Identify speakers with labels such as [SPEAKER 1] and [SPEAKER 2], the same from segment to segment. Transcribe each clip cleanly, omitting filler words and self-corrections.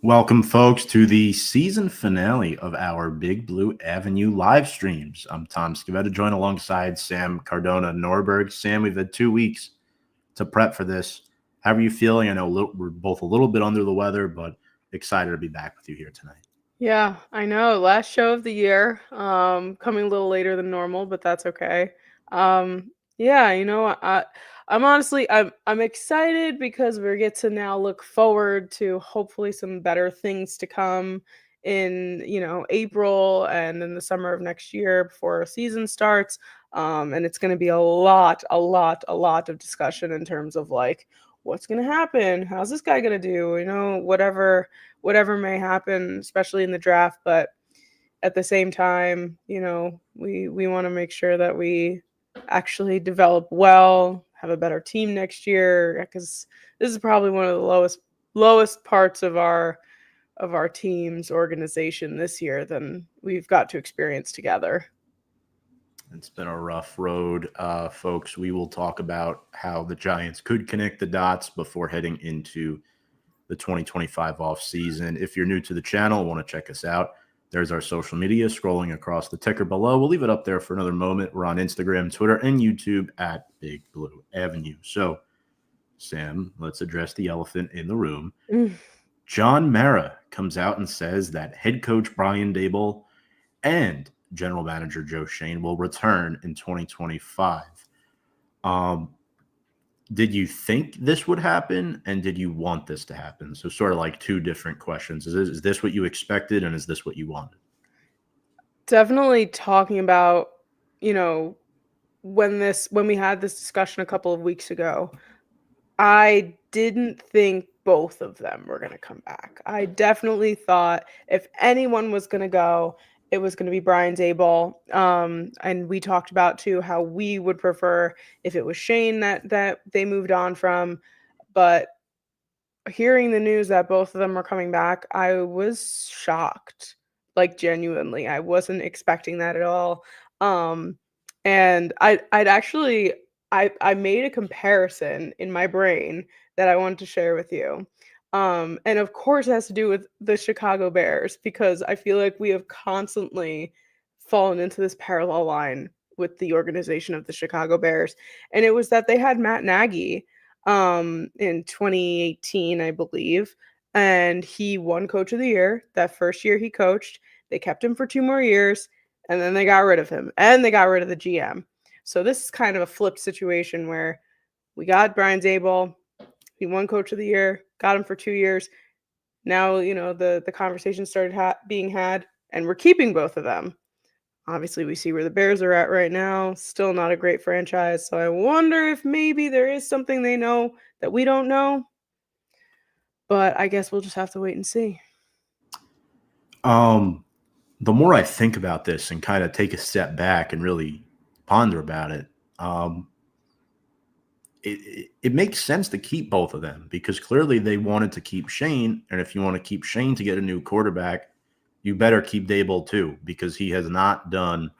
[SPEAKER 1] Welcome, folks, to the season finale of our Big Blue Avenue live streams. I'm Tom Scavetta, joined alongside Sam Cardona Norberg. Sam, we've had 2 weeks to prep for this. How are you feeling? I know we're both a little bit under the weather, but excited to be back with you here tonight.
[SPEAKER 2] Yeah, I know. Last show of the year, coming a little later than normal, but that's okay. Yeah, I'm honestly I'm excited because we get to now look forward to hopefully some better things to come in, April and in the summer of next year before our season starts. And it's going to be a lot of discussion in terms of like what's going to happen, how's this guy going to do, whatever may happen, especially in the draft. But at the same time, we want to make sure that we actually develop well, have a better team next year, because this is probably one of the lowest parts of our team's organization this year than we've got to experience together.
[SPEAKER 1] It's been a rough road, folks. We will talk about how the Giants could connect the dots before heading into the 2025 offseason. If you're new to the channel, want to check us out, there's our social media scrolling across the ticker below. We'll leave it up there for another moment. We're on Instagram, Twitter, and YouTube at Big Blue Avenue. So, Sam, let's address the elephant in the room. John Mara comes out and says that head coach Brian Daboll and general manager Joe Schoen will return in 2025. Did you think this would happen, and did you want this to happen? So sort of like two different questions. Is this what you expected, and is this what you wanted?
[SPEAKER 2] Definitely talking about, when we had this discussion a couple of weeks ago, I didn't think both of them were going to come back. I definitely thought if anyone was going to go, it was going to be Brian Daboll. And we talked about too how we would prefer if it was Schoen that they moved on from. But hearing the news that both of them were coming back, I was shocked. Like genuinely, I wasn't expecting that at all. And I'd actually I made a comparison in my brain that I wanted to share with you. And of course, it has to do with the Chicago Bears, because I feel like we have constantly fallen into this parallel line with the organization of the Chicago Bears. And it was that they had Matt Nagy in 2018, I believe. And he won Coach of the Year that first year he coached. They kept him for 2 more years, and then they got rid of him, and they got rid of the GM. So this is kind of a flipped situation where we got Brian Daboll. He won Coach of the Year, got him for 2 years. Now, the conversation started being had, and we're keeping both of them. Obviously, we see where the Bears are at right now. Still not a great franchise. So I wonder if maybe there is something they know that we don't know. But I guess we'll just have to wait and see.
[SPEAKER 1] The more I think about this and kind of take a step back and really ponder about it, it makes sense to keep both of them, because clearly they wanted to keep Schoen. And if you want to keep Schoen to get a new quarterback, you better keep Daboll too, because he has not done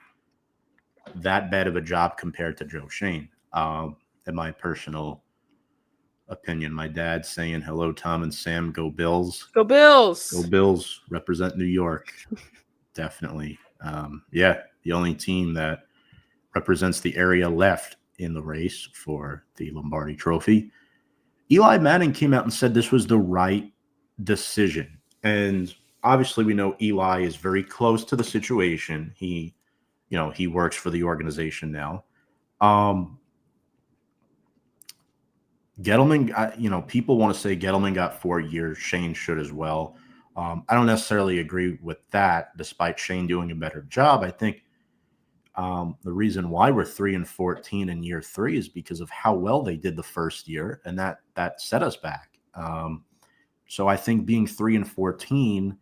[SPEAKER 1] that bad of a job compared to Joe Schoen. In my personal opinion, my dad saying, "Hello, Tom and Sam, go Bills.
[SPEAKER 2] Go Bills.
[SPEAKER 1] Go Bills, represent New York." Definitely. The only team that represents the area left in the race for the Lombardi Trophy. Eli Manning came out and said this was the right decision. And obviously we know Eli is very close to the situation. He works for the organization now. Gettleman, people want to say Gettleman got 4 years. Schoen should as well. I don't necessarily agree with that, despite Schoen doing a better job. I think the reason why we're 3-14 in year 3 is because of how well they did the first year, and that set us back. So I think being 3-14,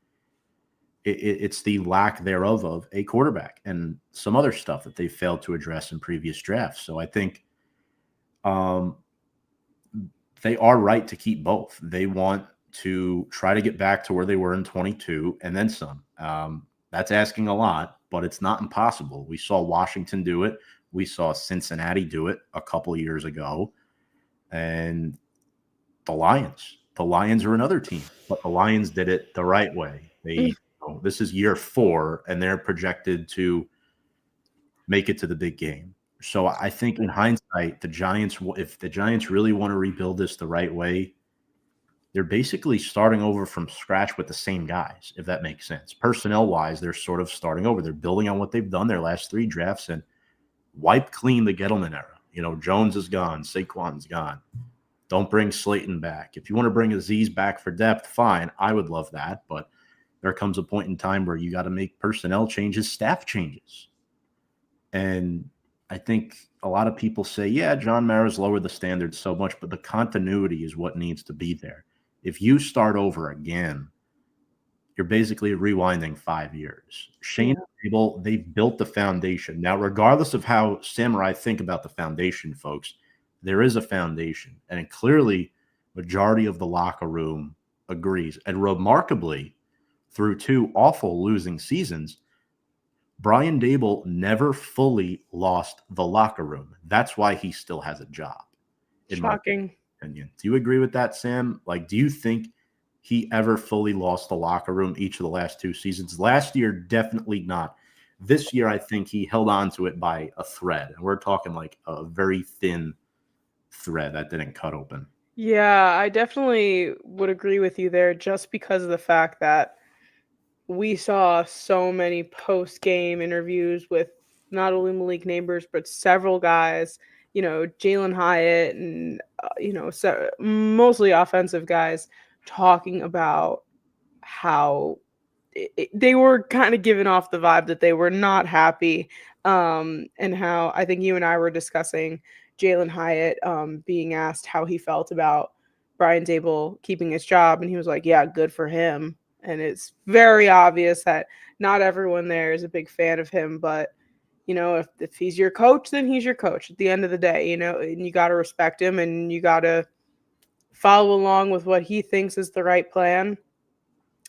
[SPEAKER 1] it's the lack thereof of a quarterback and some other stuff that they failed to address in previous drafts. So I think they are right to keep both. They want to try to get back to where they were in 22 and then some. That's asking a lot, but it's not impossible. We saw Washington do it. We saw Cincinnati do it a couple years ago. And the Lions, The Lions are another team, but the Lions did it the right way. This is year 4, and they're projected to make it to the big game. So I think in hindsight, if the Giants really want to rebuild this the right way, they're basically starting over from scratch with the same guys, if that makes sense. Personnel-wise, they're sort of starting over. They're building on what they've done their last 3 drafts and wipe clean the Gettleman era. Jones is gone. Saquon's gone. Don't bring Slayton back. If you want to bring Aziz back for depth, fine. I would love that. But there comes a point in time where you got to make personnel changes, staff changes. And I think a lot of people say, yeah, John Mara's lowered the standards so much, but the continuity is what needs to be there. If you start over again, you're basically rewinding 5 years. Shane and Daboll, they've built the foundation. Now, regardless of how Samurai think about the foundation, folks, there is a foundation. And clearly, majority of the locker room agrees. And remarkably, through 2 awful losing seasons, Brian Daboll never fully lost the locker room. That's why he still has a job.
[SPEAKER 2] Shocking.
[SPEAKER 1] Opinion. Do you agree with that, Sam? Do you think he ever fully lost the locker room each of the last 2 seasons? Last year, definitely not. This year, I think he held on to it by a thread. And we're talking like a very thin thread that didn't cut open.
[SPEAKER 2] Yeah, I definitely would agree with you there just because of the fact that we saw so many post-game interviews with not only Malik Neighbors, but several guys, Jalen Hyatt and, so mostly offensive guys talking about how they were kind of giving off the vibe that they were not happy. And how I think you and I were discussing Jalen Hyatt being asked how he felt about Brian Daboll keeping his job. And he was like, yeah, good for him. And it's very obvious that not everyone there is a big fan of him. But, if he's your coach, then he's your coach at the end of the day, and you got to respect him and you got to follow along with what he thinks is the right plan.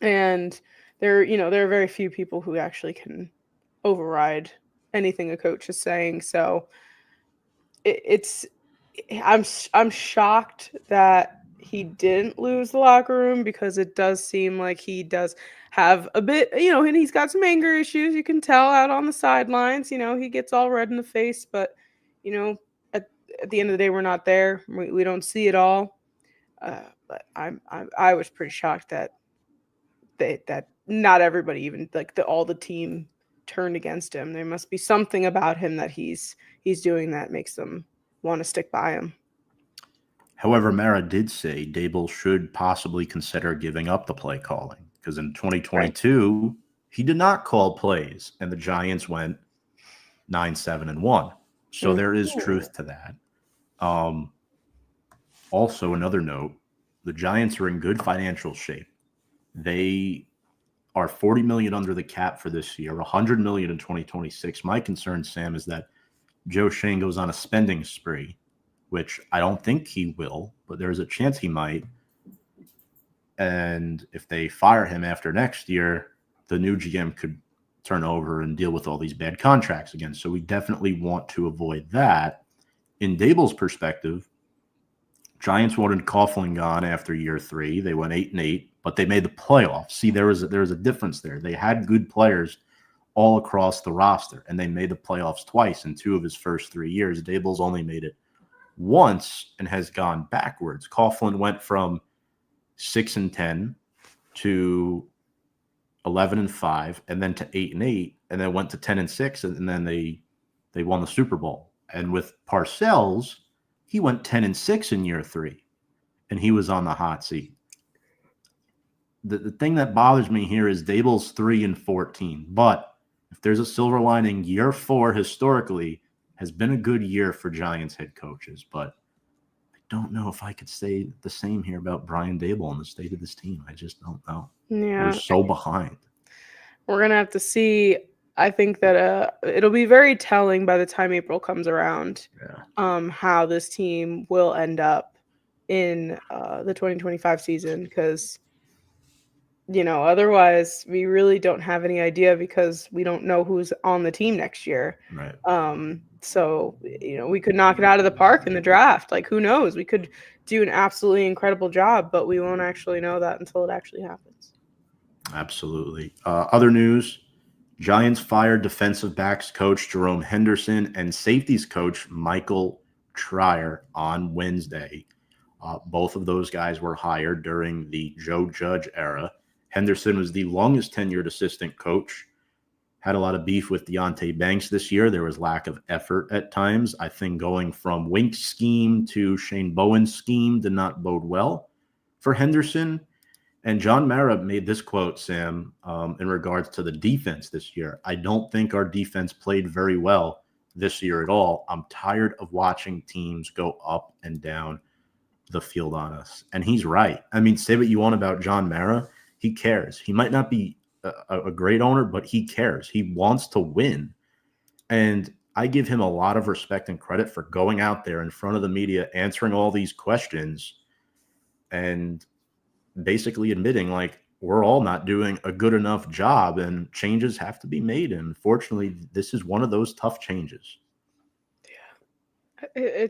[SPEAKER 2] And there are very few people who actually can override anything a coach is saying. So I'm shocked that he didn't lose the locker room, because it does seem like he does have a bit, and he's got some anger issues. You can tell out on the sidelines, he gets all red in the face, but, at the end of the day, we're not there. We don't see it all. But I was pretty shocked that not everybody, even like all the team, turned against him. There must be something about him that he's doing that makes them want to stick by him.
[SPEAKER 1] However, Mara did say Daboll should possibly consider giving up the play calling, because in 2022, he did not call plays, and the Giants went 9-7-1. So there is truth to that. Also, another note, the Giants are in good financial shape. They are $40 million under the cap for this year, $100 million in 2026. My concern, Sam, is that Joe Schoen goes on a spending spree, which I don't think he will, but there's a chance he might. And if they fire him after next year, the new GM could turn over and deal with all these bad contracts again. So we definitely want to avoid that. In Daboll's perspective, Giants wanted Coughlin gone after year 3. They went 8-8, but they made the playoffs. See, there was a difference there. They had good players all across the roster, and they made the playoffs twice in 2 of his first 3 years. Daboll's only made it once and has gone backwards. Coughlin went from 6-10 to 11-5, and then to 8-8, and then went to 10-6, and then they won the Super Bowl. And with Parcells, he went 10-6 in year 3, and he was on the hot seat. The thing that bothers me here is Daboll's 3-14, but if there's a silver lining, year 4 historically has been a good year for Giants head coaches, but I don't know if I could say the same here about Brian Daboll and the state of this team. I just don't know.
[SPEAKER 2] Yeah.
[SPEAKER 1] We're so behind.
[SPEAKER 2] We're going to have to see. I think that it'll be very telling by the time April comes around, how this team will end up in the 2025 season, because otherwise we really don't have any idea, because we don't know who's on the team next year.
[SPEAKER 1] Right.
[SPEAKER 2] So, we could knock it out of the park in the draft. Like, who knows? We could do an absolutely incredible job, but we won't actually know that until it actually happens.
[SPEAKER 1] Absolutely. Other news, Giants fired defensive backs coach Jerome Henderson and safeties coach Michael Trier on Wednesday. Both of those guys were hired during the Joe Judge era. Henderson was the longest tenured assistant coach. Had a lot of beef with Deontay Banks this year. There was lack of effort at times. I think going from Wink's scheme to Shane Bowen's scheme did not bode well for Henderson. And John Mara made this quote, Sam, in regards to the defense this year. I don't think our defense played very well this year at all. I'm tired of watching teams go up and down the field on us. And he's right. I mean, say what you want about John Mara. He cares. He might not be a great owner, but he cares. He wants to win. And I give him a lot of respect and credit for going out there in front of the media, answering all these questions, and basically admitting, like, we're all not doing a good enough job and changes have to be made. And fortunately, this is one of those tough changes.
[SPEAKER 2] Yeah.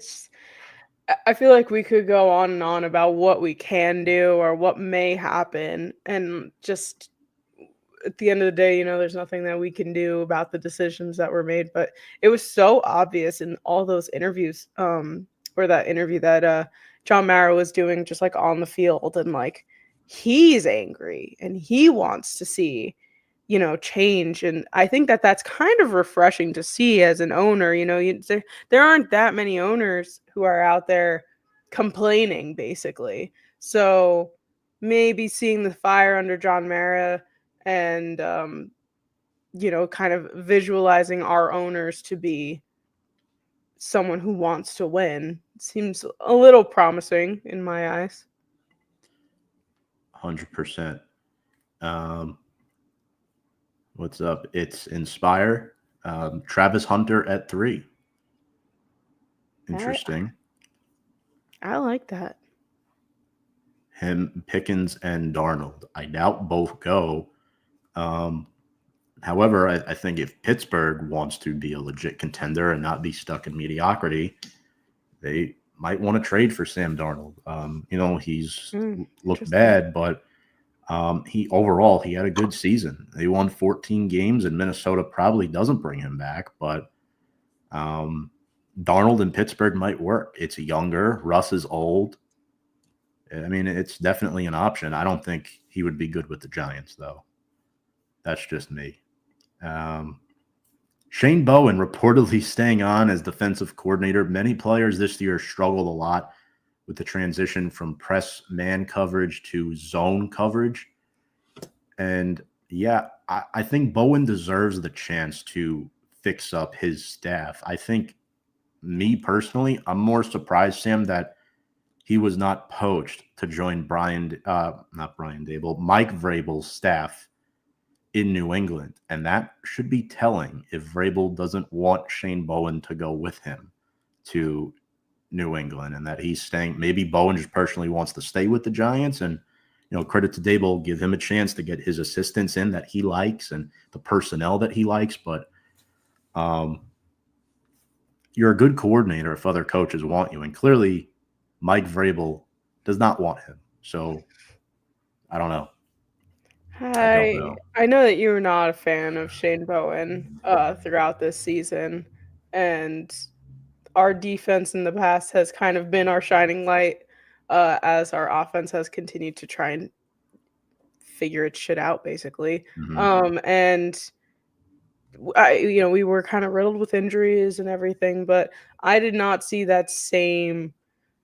[SPEAKER 2] I feel like we could go on and on about what we can do or what may happen. And just at the end of the day, there's nothing that we can do about the decisions that were made. But it was so obvious in all those interviews, or that interview that John Mara was doing just like on the field, and like he's angry and he wants to see change. And I think that that's kind of refreshing to see as an owner. There aren't that many owners who are out there complaining, basically. So maybe seeing the fire under John Mara and kind of visualizing our owners to be someone who wants to win seems a little promising in my eyes.
[SPEAKER 1] 100%. What's up? It's Inspire. Travis Hunter at 3. Interesting.
[SPEAKER 2] I like that.
[SPEAKER 1] Him, Pickens, and Darnold. I doubt both go. However, I think if Pittsburgh wants to be a legit contender and not be stuck in mediocrity, they might want to trade for Sam Darnold. He's looked bad, but he had a good season. They won 14 games, and Minnesota probably doesn't bring him back, but Darnold in Pittsburgh might work. It's younger. Russ is old. I mean, it's definitely an option. I don't think he would be good with the Giants, though. That's just me. Shane Bowen reportedly staying on as defensive coordinator. Many players this year struggled a lot with the transition from press man coverage to zone coverage. And yeah, I think Bowen deserves the chance to fix up his staff. I think, me personally, I'm more surprised, Sam, that he was not poached to join Mike Vrabel's staff in New England. And that should be telling if Vrabel doesn't want Shane Bowen to go with him to New England, and that he's staying. Maybe Bowen just personally wants to stay with the Giants, and credit to Daboll, give him a chance to get his assistants in that he likes and the personnel that he likes. But you're a good coordinator if other coaches want you, and clearly Mike Vrabel does not want him. So I don't know.
[SPEAKER 2] I know that you're not a fan of Shane Bowen throughout this season, and our defense in the past has kind of been our shining light as our offense has continued to try and figure its shit out, basically.
[SPEAKER 1] Mm-hmm.
[SPEAKER 2] And we were kind of riddled with injuries and everything, but I did not see that same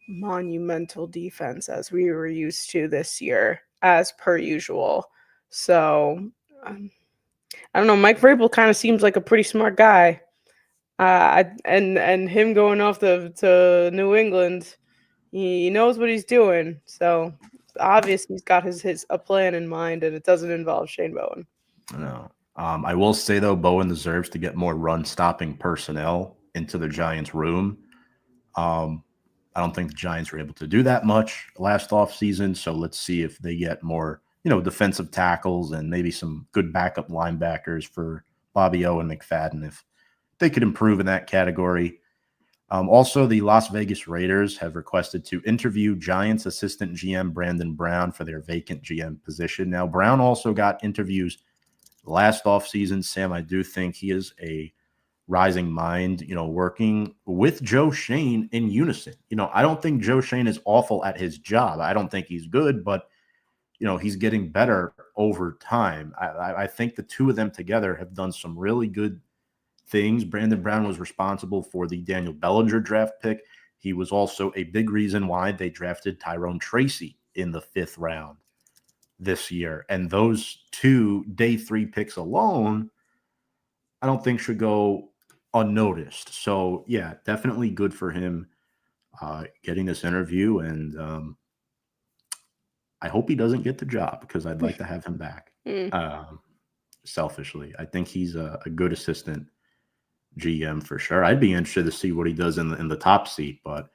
[SPEAKER 2] monumental defense as we were used to this year, as per usual. So I don't know. Mike Vrabel kind of seems like a pretty smart guy. And him going off to New England, he knows what he's doing. So it's obvious he's got a plan in mind, and it doesn't involve Shane Bowen.
[SPEAKER 1] No. I will say, though, Bowen deserves to get more run-stopping personnel into the Giants' room. I don't think the Giants were able to do that much last offseason, so let's see if they get more, defensive tackles and maybe some good backup linebackers for Bobby O and McFadden if they could improve in that category. Also, the Las Vegas Raiders have requested to interview Giants assistant GM Brandon Brown for their vacant GM position. Now, Brown also got interviews last offseason. Sam, I do think he is a rising mind, working with Joe Schoen in unison. I don't think Joe Schoen is awful at his job. I don't think he's good, but, he's getting better over time. I think the two of them together have done some really good things. Brandon Brown was responsible for the Daniel Bellinger draft pick. He was also a big reason why they drafted Tyrone Tracy in the 5th round this year. And those 2 day 3 picks alone, I don't think should go unnoticed. So, yeah, definitely good for him getting this interview. And I hope he doesn't get the job because I'd like to have him back. Selfishly, I think he's a good assistant GM for sure. I'd be interested to see what he does in the top seat, but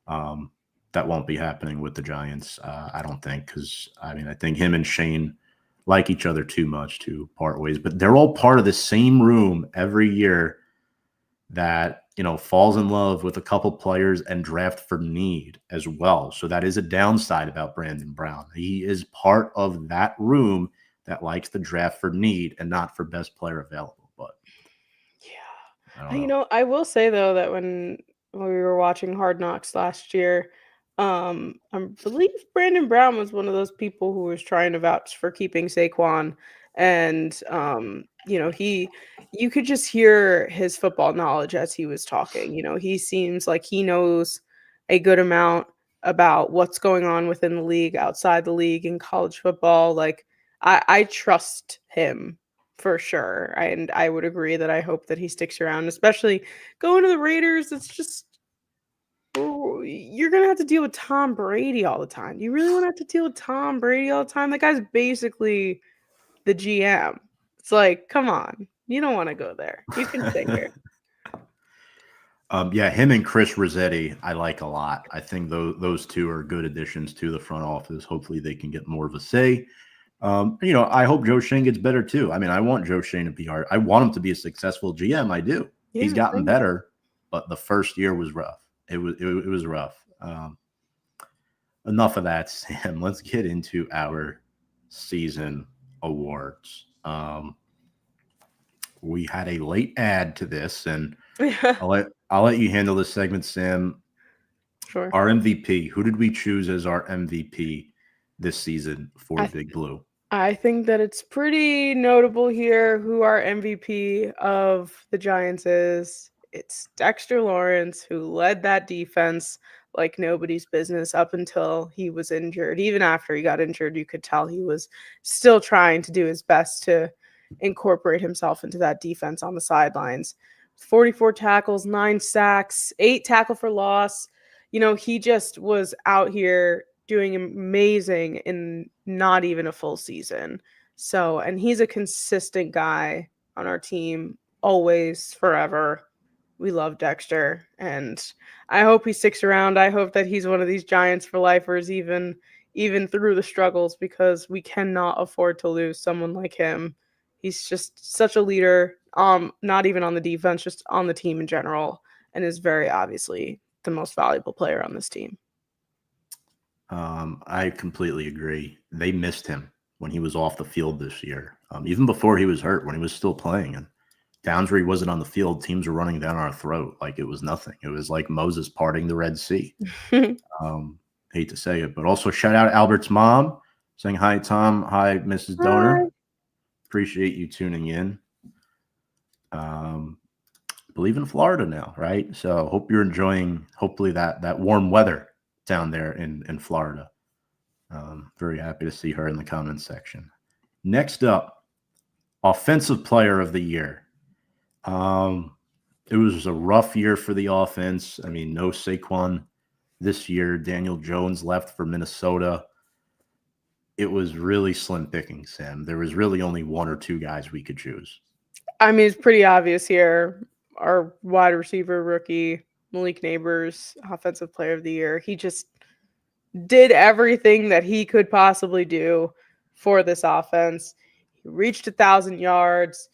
[SPEAKER 1] that won't be happening with the Giants, I don't think, because, I think him and Shane like each other too much to part ways, but they're all part of the same room every year that, falls in love with a couple players and draft for need as well. So that is a downside about Brandon Brown. He is part of that room that likes to draft for need and not for best player available. But
[SPEAKER 2] yeah,
[SPEAKER 1] I don't know.
[SPEAKER 2] I will say though that when we were watching Hard Knocks last year, I believe Brandon Brown was one of those people who was trying to vouch for keeping Saquon, and you could just hear his football knowledge as he was talking. He seems like he knows a good amount about what's going on within the league, outside the league, in college football. Like I trust him for sure, and I would agree that I hope that he sticks around, especially going to the Raiders. It's just you're gonna have to deal with Tom Brady all the time. You really want to have to deal with Tom Brady all the time? That guy's basically the GM. It's like, come on, you don't want to go there. You can stay here.
[SPEAKER 1] Yeah, him and Chris Rossetti, I like a lot. I think those two are good additions to the front office. Hopefully, they can get more of a say. I hope Joe Schoen gets better too. I want Joe Schoen to be I want him to be a successful GM. I do.
[SPEAKER 2] Yeah,
[SPEAKER 1] He's gotten better, but the first year was rough. It was rough. Enough of that, Sam. Let's get into our season awards. We had a late add to this, and I'll let you handle this segment, Sam.
[SPEAKER 2] Sure.
[SPEAKER 1] Our MVP. Who did we choose as our MVP this season for Big Blue?
[SPEAKER 2] I think that it's pretty notable here who our MVP of the Giants is. It's Dexter Lawrence, who led that defense like nobody's business up until he was injured. Even after he got injured, you could tell he was still trying to do his best to incorporate himself into that defense on the sidelines. 44 tackles, 9 sacks, 8 tackle for loss. He just was out here doing amazing in not even a full season. So, and he's a consistent guy on our team, always, forever. We love Dexter, and I hope he sticks around. I hope that he's one of these Giants for lifers, even through the struggles, because we cannot afford to lose someone like him. He's just such a leader, not even on the defense, just on the team in general, and is very obviously the most valuable player on this team.
[SPEAKER 1] I completely agree. They missed him when he was off the field this year, even before he was hurt, when he was still playing. And downs where he wasn't on the field, teams were running down our throat like it was nothing. It was like Moses parting the Red Sea. Hate to say it, but also shout out Albert's mom, saying hi, Tom. Hi, Mrs. Donor.
[SPEAKER 2] Hi.
[SPEAKER 1] Appreciate you tuning in. Believe in Florida now, right? So hope you're enjoying, hopefully, that warm weather down there in Florida. Very happy to see her in the comments section. Next up, Offensive Player of the Year. It was a rough year for the offense. No Saquon this year. Daniel Jones left for Minnesota. It was really slim picking, Sam. There was really only 1 or 2 guys we could choose.
[SPEAKER 2] It's pretty obvious here. Our wide receiver rookie, Malik Neighbors, Offensive Player of the Year. He just did everything that he could possibly do for this offense. He reached 1,000 yards.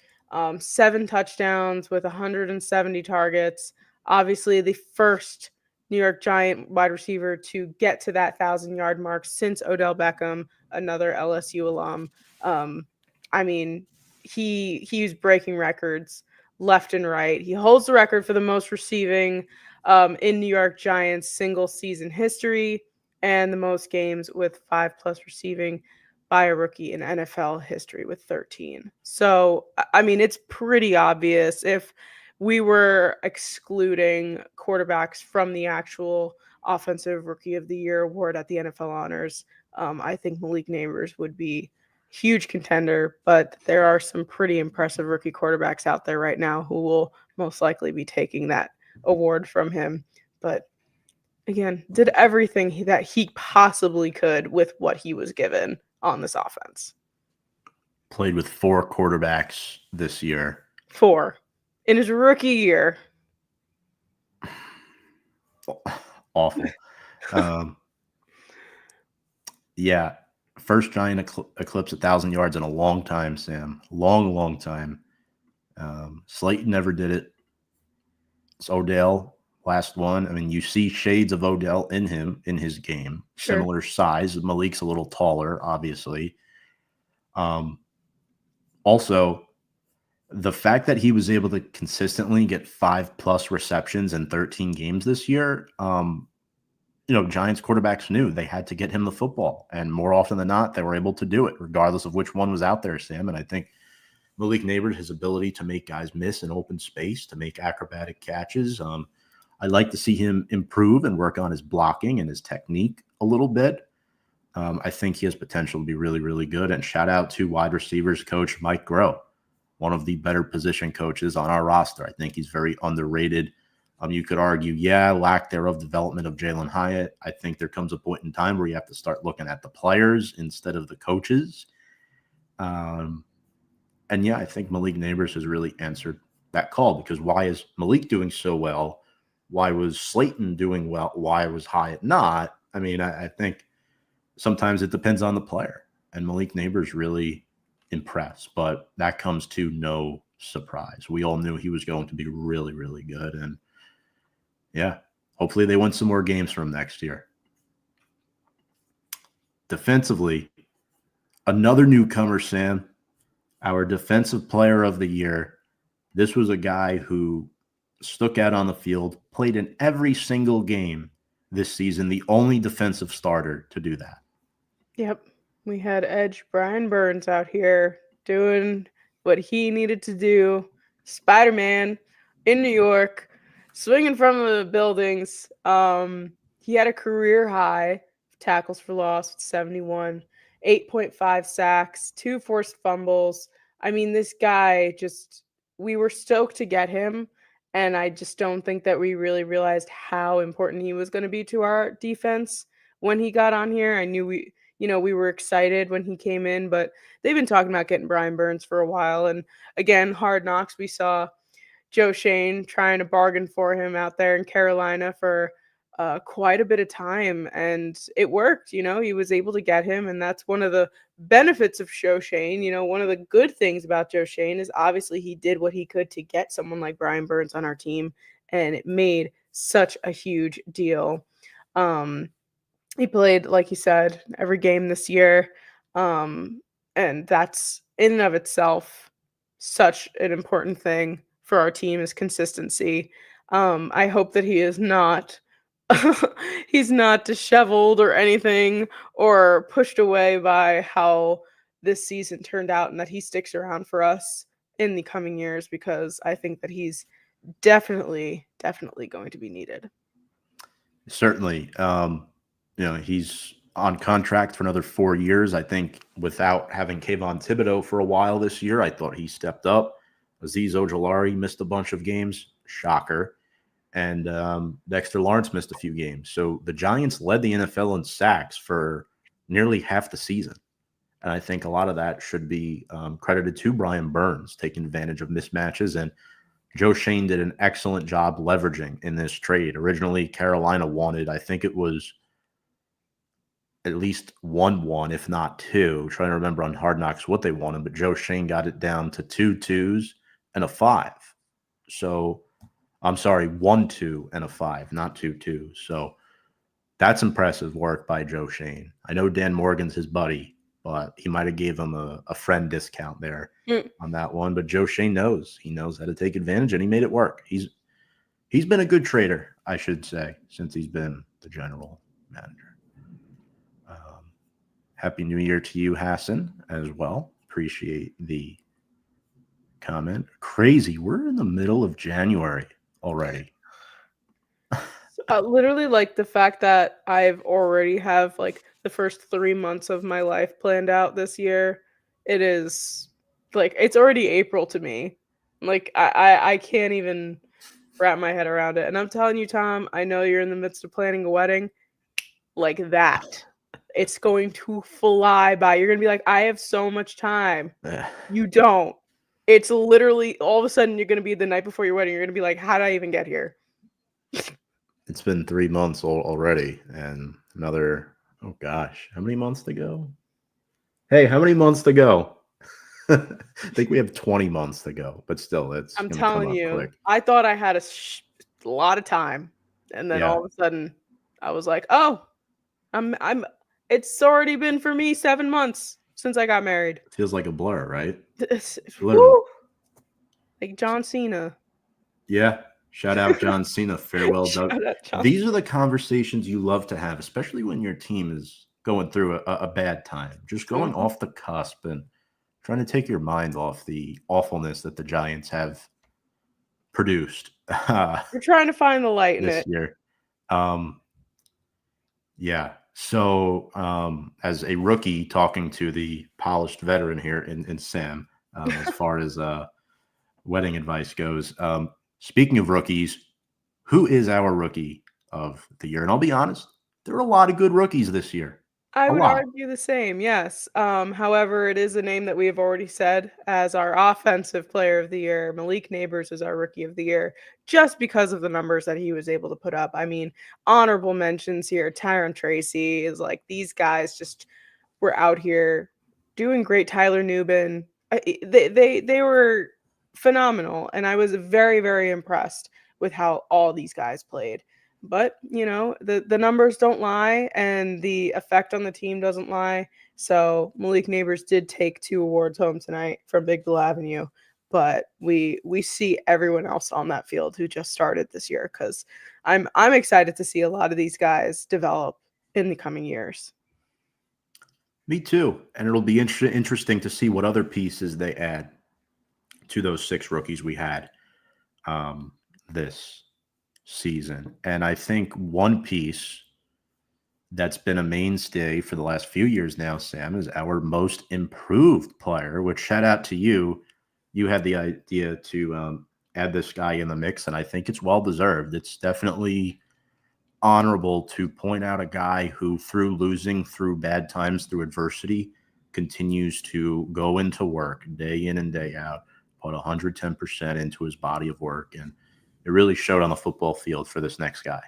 [SPEAKER 2] 7 touchdowns with 170 targets. Obviously, the first New York Giant wide receiver to get to that 1,000-yard mark since Odell Beckham, another LSU alum. I mean, he's breaking records left and right. He holds the record for the most receiving in New York Giants single season history and the most games with 5+ receiving by a rookie in NFL history with 13. So, I mean, it's pretty obvious if we were excluding quarterbacks from the actual Offensive Rookie of the Year award at the NFL Honors. I think Malik Nabers would be huge contender, but there are some pretty impressive rookie quarterbacks out there right now who will most likely be taking that award from him. But again, did everything that he possibly could with what he was given on this offense.
[SPEAKER 1] Played with 4 quarterbacks this year.
[SPEAKER 2] 4 in his rookie year.
[SPEAKER 1] Awful. Yeah. First Giant eclipse 1,000 yards in a long time, Sam. Long time. Slayton never did it. It's Odell, last one. I mean, you see shades of Odell in him, in his game.
[SPEAKER 2] Sure.
[SPEAKER 1] Similar size. Malik's a little taller, obviously. Also, the fact that he was able to consistently get 5+ receptions in 13 games this year, Giants quarterbacks knew they had to get him the football. And more often than not, they were able to do it, regardless of which one was out there, Sam. And I think Malik Nabers, his ability to make guys miss in open space, to make acrobatic catches. I'd like to see him improve and work on his blocking and his technique a little bit. I think he has potential to be really, really good. And shout out to wide receivers coach Mike Groh, one of the better position coaches on our roster. I think he's very underrated. You could argue, lack thereof development of Jalen Hyatt. I think there comes a point in time where you have to start looking at the players instead of the coaches. I think Malik Nabers has really answered that call, because why is Malik doing so well? Why was Slayton doing well? Why was Hyatt not? I mean, I think sometimes it depends on the player, and Malik Nabers really impressed, but that comes to no surprise. We all knew he was going to be really, really good, and hopefully they win some more games from next year. Defensively, another newcomer, Sam, our defensive player of the year. This was a guy who stuck out on the field, played in every single game this season, the only defensive starter to do that.
[SPEAKER 2] Yep. We had Edge Brian Burns out here doing what he needed to do. Spider-Man in New York, swinging from the buildings. He had a career high tackles for loss with 71, 8.5 sacks, 2 forced fumbles. I mean, this guy we were stoked to get him, and I just don't think that we really realized how important he was going to be to our defense when he got on here. I knew we were excited when he came in, but they've been talking about getting Brian Burns for a while. And again, Hard Knocks, we saw Joe Shane trying to bargain for him out there in Carolina for quite a bit of time, and it worked. He was able to get him, and that's one of the benefits of Joe Shane. One of the good things about Joe Shane is obviously he did what he could to get someone like Brian Burns on our team, and it made such a huge deal. He played, like you said, every game this year, and that's in and of itself such an important thing for our team is consistency. I hope that he is not he's not disheveled or anything or pushed away by how this season turned out, and that he sticks around for us in the coming years, because I think that he's definitely going to be needed.
[SPEAKER 1] Certainly. He's on contract for another 4 years. I think without having Kayvon Thibodeau for a while this year, I thought he stepped up. Azeez Ojulari missed a bunch of games. Shocker. And Dexter Lawrence missed a few games. So the Giants led the NFL in sacks for nearly half the season. And I think a lot of that should be credited to Brian Burns, taking advantage of mismatches. And Joe Shane did an excellent job leveraging in this trade. Originally, Carolina wanted, I think it was at least 1-1, if not 2. Trying to remember on Hard Knocks what they wanted, but Joe Shane got it down to 2 2s. and a 5. So I'm sorry, 1-2 and a 5, not 2-2. So that's impressive work by Joe Shane. I know Dan Morgan's his buddy, but he might have gave him a friend discount there on that one. But Joe Shane knows. He knows how to take advantage, and he made it work. He's been a good trader, I should say, since he's been the general manager. Happy New Year to you, Hassan, as well. Appreciate the comment. Crazy. We're in the middle of January already.
[SPEAKER 2] Literally, like the fact that I've already have like the first 3 months of my life planned out this year. It is like it's already April to me. Like I can't even wrap my head around it. And I'm telling you, Tom, I know you're in the midst of planning a wedding. Like that, it's going to fly by. You're gonna be like, I have so much time. You don't. It's literally all of a sudden you're gonna be the night before your wedding. You're gonna be like, how did I even get here?
[SPEAKER 1] It's been 3 months already, and another, oh gosh, how many months to go? Hey, how many months to go? I think we have 20 months to go, but still, it's
[SPEAKER 2] I'm
[SPEAKER 1] going to come
[SPEAKER 2] telling
[SPEAKER 1] up
[SPEAKER 2] you,
[SPEAKER 1] quick.
[SPEAKER 2] I thought I had a lot of time, and then all of a sudden, I was like, oh, I'm. It's already been for me 7 months since I got married.
[SPEAKER 1] It feels like a blur, right?
[SPEAKER 2] Woo! Like John Cena.
[SPEAKER 1] Yeah. Shout out John Cena. Farewell, Doug.
[SPEAKER 2] John.
[SPEAKER 1] These are the conversations you love to have, especially when your team is going through a bad time. Just going off the cusp and trying to take your mind off the awfulness that the Giants have produced.
[SPEAKER 2] We're trying to find the light in
[SPEAKER 1] this
[SPEAKER 2] it.
[SPEAKER 1] year. Yeah. So as a rookie talking to the polished veteran here in Sam, as far as wedding advice goes, speaking of rookies, who is our rookie of the year? And I'll be honest, there are a lot of good rookies this year.
[SPEAKER 2] I would argue the same, yes. However, it is a name that we have already said as our offensive player of the year. Malik Neighbors is our rookie of the year just because of the numbers that he was able to put up. I mean, honorable mentions here. Tyron Tracy is like these guys just were out here doing great. Tyler Nubin, they were phenomenal, and I was very, very impressed with how all these guys played. But, you know, the numbers don't lie and the effect on the team doesn't lie. So Malik Neighbors did take 2 awards home tonight from Big Blue Avenue. But we see everyone else on that field who just started this year because I'm excited to see a lot of these guys develop in the coming years.
[SPEAKER 1] Me too. And it'll be interesting to see what other pieces they add to those 6 rookies we had this season. And I think one piece that's been a mainstay for the last few years now, Sam, is our most improved player, which shout out to you. You had the idea to add this guy in the mix, and I think it's well-deserved. It's definitely honorable to point out a guy who, through losing, through bad times, through adversity, continues to go into work day in and day out, put 110% into his body of work, and it really showed on the football field for this next guy.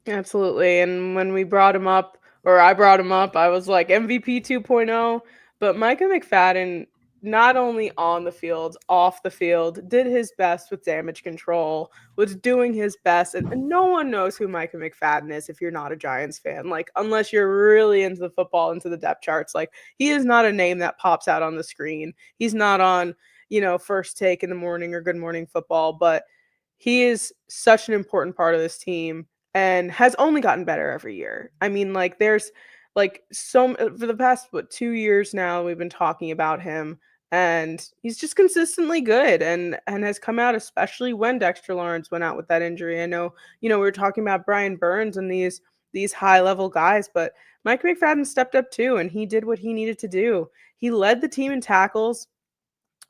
[SPEAKER 2] Absolutely. And when we brought him up, or I brought him up, I was like MVP 2.0. But Micah McFadden, not only on the field, off the field, did his best with damage control, was doing his best. And no one knows who Micah McFadden is if you're not a Giants fan. Like, unless you're really into the football, into the depth charts, like, he is not a name that pops out on the screen. He's not on, First Take in the morning or Good Morning Football, but he is such an important part of this team and has only gotten better every year. I mean, like, there's like for the past 2 years now, we've been talking about him, and he's just consistently good and has come out, especially when Dexter Lawrence went out with that injury. I know, we were talking about Brian Burns and these high level guys, but Mike McFadden stepped up too, and he did what he needed to do. He led the team in tackles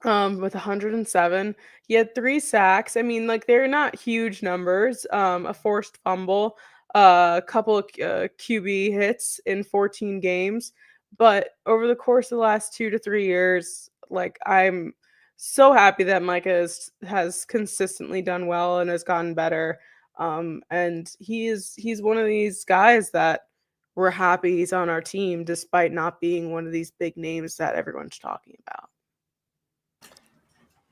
[SPEAKER 2] with 107. He had 3 sacks. I mean, like, they're not huge numbers. A forced fumble, a couple of QB hits in 14 games. But over the course of the last 2 to 3 years, like, I'm so happy that Micah has consistently done well and has gotten better. And he's one of these guys that we're happy he's on our team, despite not being one of these big names that everyone's talking about.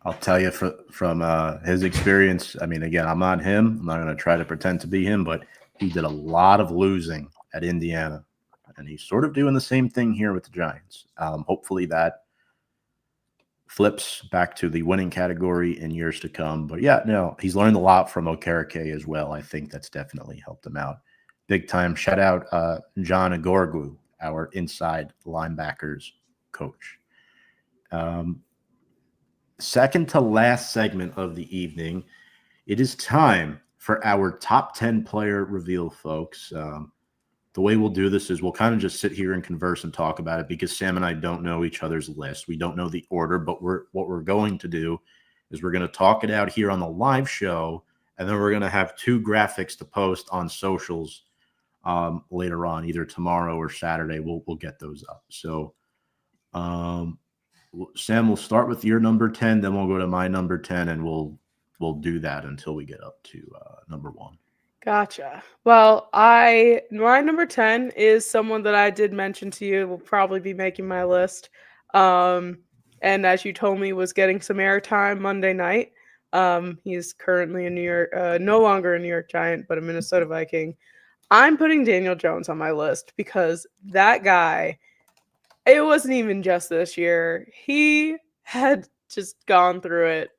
[SPEAKER 1] I'll tell you from his experience. I mean, again, I'm not him. I'm not going to try to pretend to be him, but he did a lot of losing at Indiana, and he's sort of doing the same thing here with the Giants. Hopefully that flips back to the winning category in years to come. But yeah, no, he's learned a lot from Okereke as well. I think that's definitely helped him out big time. Shout out John Agorgu, our inside linebackers coach. Second to last segment of the evening, it is time for our top 10 player reveal, folks. The way we'll do this is we'll kind of just sit here and converse and talk about it because Sam and I don't know each other's list. We don't know the order, but what we're going to do is we're going to talk it out here on the live show, and then we're going to have 2 graphics to post on socials later on, either tomorrow or Saturday. We'll get those up. So, Sam, we'll start with your number 10, then we'll go to my number 10, and we'll do that until we get up to number 1.
[SPEAKER 2] Gotcha. Well, my number 10 is someone that I did mention to you will probably be making my list. And as you told me, was getting some airtime Monday night. He's currently no longer a New York Giant, but a Minnesota Viking. I'm putting Daniel Jones on my list because that guy, it wasn't even just this year. He had just gone through it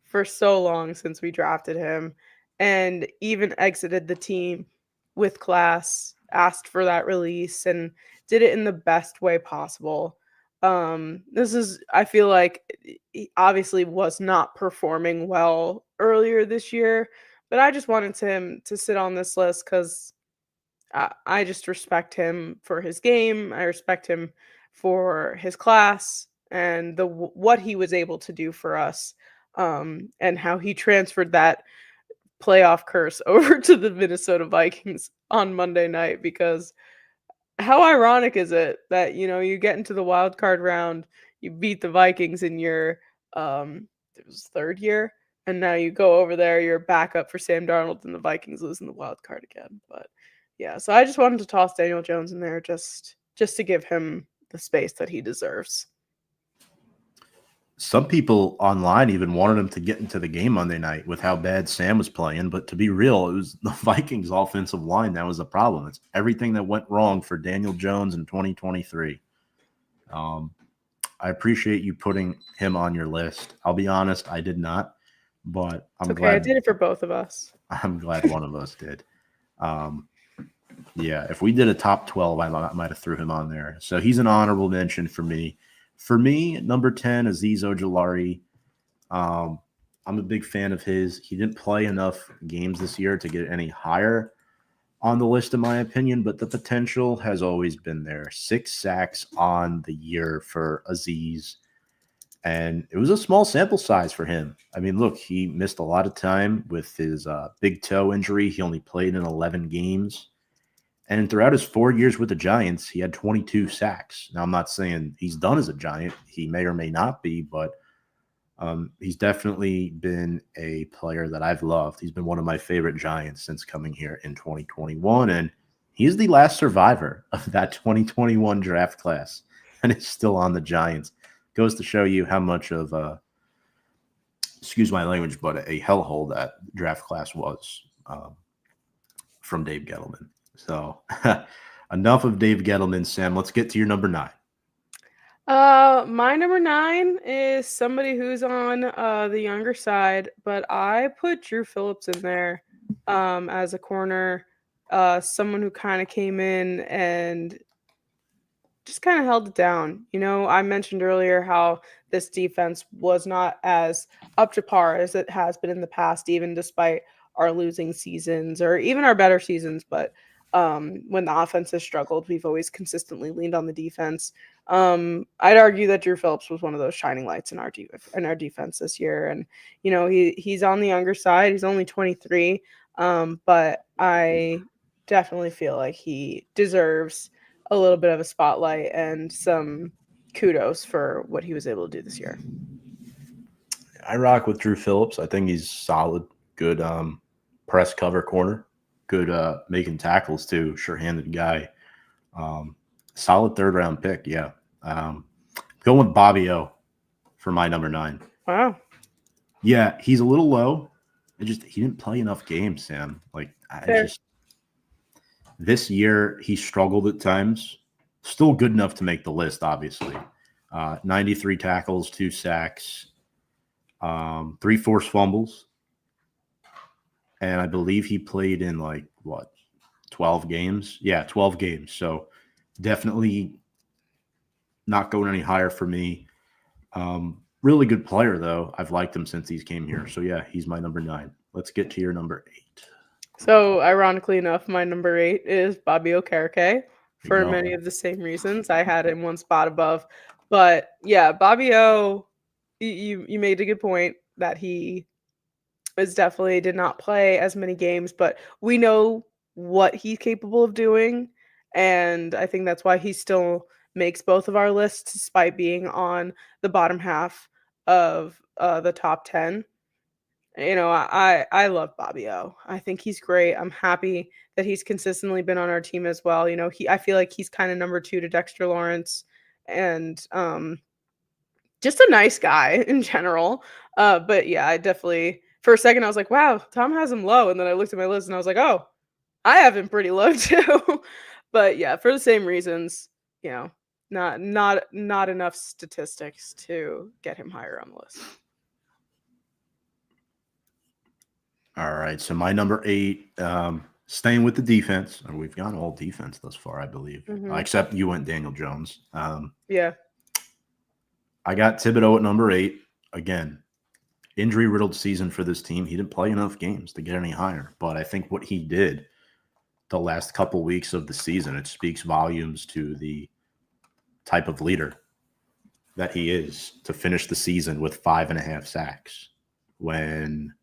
[SPEAKER 2] for so long since we drafted him, and even exited the team with class, asked for that release, and did it in the best way possible. I feel like he obviously was not performing well earlier this year, but I just wanted him to sit on this list because I just respect him for his game. I respect him for his class and what he was able to do for us, and how he transferred that playoff curse over to the Minnesota Vikings on Monday night. Because how ironic is it that you get into the wild card round, you beat the Vikings in your it was 3rd year, and now you go over there, you're backup for Sam Darnold, and the Vikings lose in the wild card again. But yeah, so I just wanted to toss Daniel Jones in there just to give him the space that he deserves.
[SPEAKER 1] Some people online even wanted him to get into the game Monday night with how bad Sam was playing. But to be real, it was the Vikings' offensive line that was the problem. It's everything that went wrong for Daniel Jones in 2023. I appreciate you putting him on your list. I'll be honest, I did not, but I'm glad.
[SPEAKER 2] I did it for both of us.
[SPEAKER 1] I'm glad one of us did. Yeah, if we did a top 12, I might have threw him on there. So he's an honorable mention for me. For me, number 10, Azeez Ojulari. I'm a big fan of his. He didn't play enough games this year to get any higher on the list, in my opinion, but the potential has always been there. 6 sacks on the year for Azeez, and it was a small sample size for him. I mean, look, he missed a lot of time with his big toe injury. He only played in 11 games. And throughout his 4 years with the Giants, he had 22 sacks. Now, I'm not saying he's done as a Giant. He may or may not be, but he's definitely been a player that I've loved. He's been one of my favorite Giants since coming here in 2021, and he's the last survivor of that 2021 draft class, and is still on the Giants. Goes to show you how much of excuse my language, but a hellhole that draft class was from Dave Gettleman. So enough of Dave Gettleman, Sam. Let's get to your number 9.
[SPEAKER 2] My number 9 is somebody who's on the younger side, but I put Drew Phillips in there as a corner, someone who kind of came in and just kind of held it down. I mentioned earlier how this defense was not as up to par as it has been in the past, even despite our losing seasons or even our better seasons. But when the offense has struggled, we've always consistently leaned on the defense. I'd argue that Drew Phillips was one of those shining lights in our defense this year. And, he's on the younger side. He's only 23. But I definitely feel like he deserves a little bit of a spotlight and some kudos for what he was able to do this year.
[SPEAKER 1] I rock with Drew Phillips. I think he's solid, good press cover corner. Good making tackles, too. Sure-handed guy. Solid 3rd-round pick, yeah. Going with Bobby O for my number 9.
[SPEAKER 2] Wow.
[SPEAKER 1] Yeah, he's a little low. He didn't play enough games, Sam. This year he struggled at times. Still good enough to make the list, obviously. 93 tackles, 2 sacks, 3 forced fumbles. And I believe he played in 12 games? Yeah, 12 games. So definitely not going any higher for me. Really good player, though. I've liked him since he's came here. So, yeah, he's my number 9. Let's get to your number 8.
[SPEAKER 2] So, ironically enough, my number 8 is Bobby Okereke for many of the same reasons. I had him one spot above. But, yeah, Bobby O, you made a good point that he definitely did not play as many games, but we know what he's capable of doing. And I think that's why he still makes both of our lists despite being on the bottom half of the top 10. I love Bobby O. I think he's great. I'm happy that he's consistently been on our team as well. I feel like he's kind of number 2 to Dexter Lawrence, and just a nice guy in general. But yeah, I definitely, for a second I was like, wow, Tom has him low, and then I looked at my list and I was like, oh, I have him pretty low too. But yeah, for the same reasons, not enough statistics to get him higher on the list.
[SPEAKER 1] All right, so my number 8, staying with the defense. We've gone all defense thus far, I believe, except you went Daniel Jones.
[SPEAKER 2] Yeah.
[SPEAKER 1] I got Thibodeau at number 8. Again, injury-riddled season for this team. He didn't play enough games to get any higher, but I think what he did the last couple weeks of the season, it speaks volumes to the type of leader that he is to finish the season with 5.5 sacks when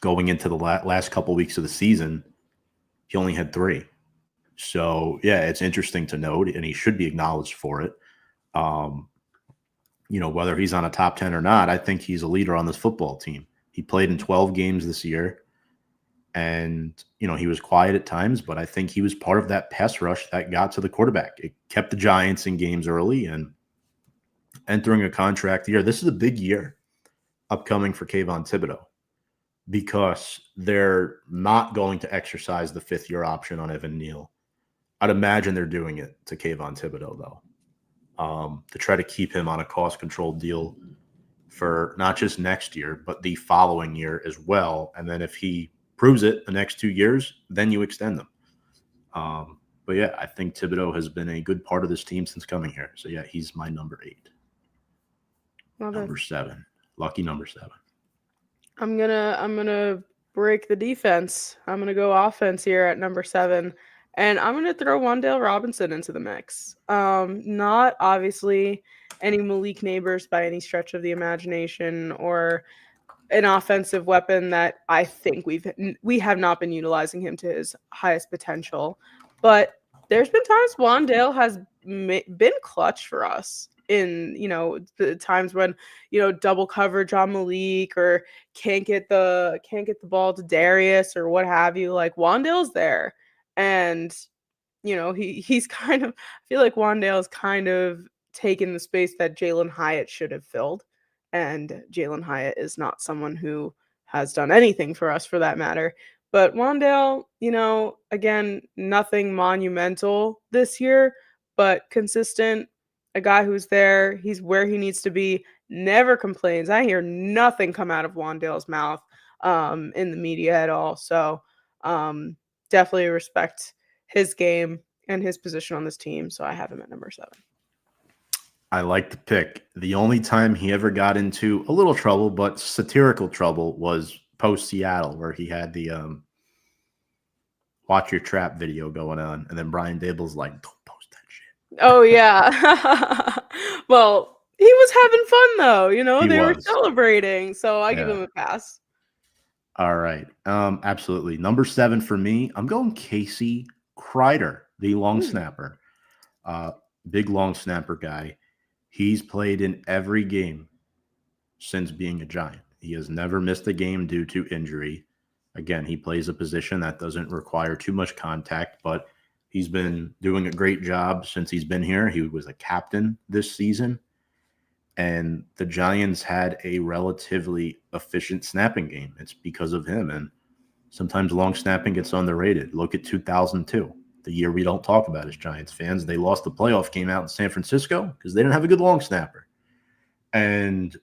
[SPEAKER 1] going into the last couple weeks of the season, he only had 3. So, yeah, it's interesting to note, and he should be acknowledged for it. Whether he's on a top 10 or not, I think he's a leader on this football team. He played in 12 games this year, and, he was quiet at times, but I think he was part of that pass rush that got to the quarterback. It kept the Giants in games early, and entering a contract year. This is a big year upcoming for Kayvon Thibodeau, because they're not going to exercise the 5th-year option on Evan Neal. I'd imagine they're doing it to Kayvon Thibodeau, though, to try to keep him on a cost-controlled deal for not just next year, but the following year as well. And then if he proves it the next 2 years, then you extend them. But, yeah, I think Thibodeau has been a good part of this team since coming here. So, yeah, he's my number 8. Number 7. Lucky number 7.
[SPEAKER 2] I'm gonna break the defense. I'm gonna go offense here at number 7, and I'm gonna throw Wan'Dale Robinson into the mix. Not obviously any Malik Neighbors by any stretch of the imagination, or an offensive weapon that I think we have not been utilizing him to his highest potential. But there's been times Wan'Dale has been clutch for us in, the times when, double coverage on Malik, or can't get the ball to Darius or what have you. Like, Wan'Dale's there. And, he's kind of, I feel like Wan'Dale's kind of taken the space that Jalen Hyatt should have filled. And Jalen Hyatt is not someone who has done anything for us, for that matter. But Wan'Dale, again, nothing monumental this year, but consistent. A guy who's there, he's where he needs to be, never complains. I hear nothing come out of Wan'Dale's mouth in the media at all. So definitely respect his game and his position on this team. So I have him at number 7.
[SPEAKER 1] I like the pick. The only time he ever got into a little trouble, but satirical trouble, was post Seattle, where he had the watch your trap video going on, and then Brian Daboll's like, don't post that shit.
[SPEAKER 2] Oh, yeah. Well, he was having fun, though. They were celebrating, so I give him a pass.
[SPEAKER 1] All right. Absolutely. Number 7 for me, I'm going Casey Kreider, the long snapper. Big long snapper guy. He's played in every game since being a Giant. He has never missed a game due to injury. Again, he plays a position that doesn't require too much contact, but he's been doing a great job since he's been here. He was a captain this season. And the Giants had a relatively efficient snapping game. It's because of him. And sometimes long snapping gets underrated. Look at 2002, the year we don't talk about as Giants fans. They lost the playoff game out in San Francisco because they didn't have a good long snapper. And,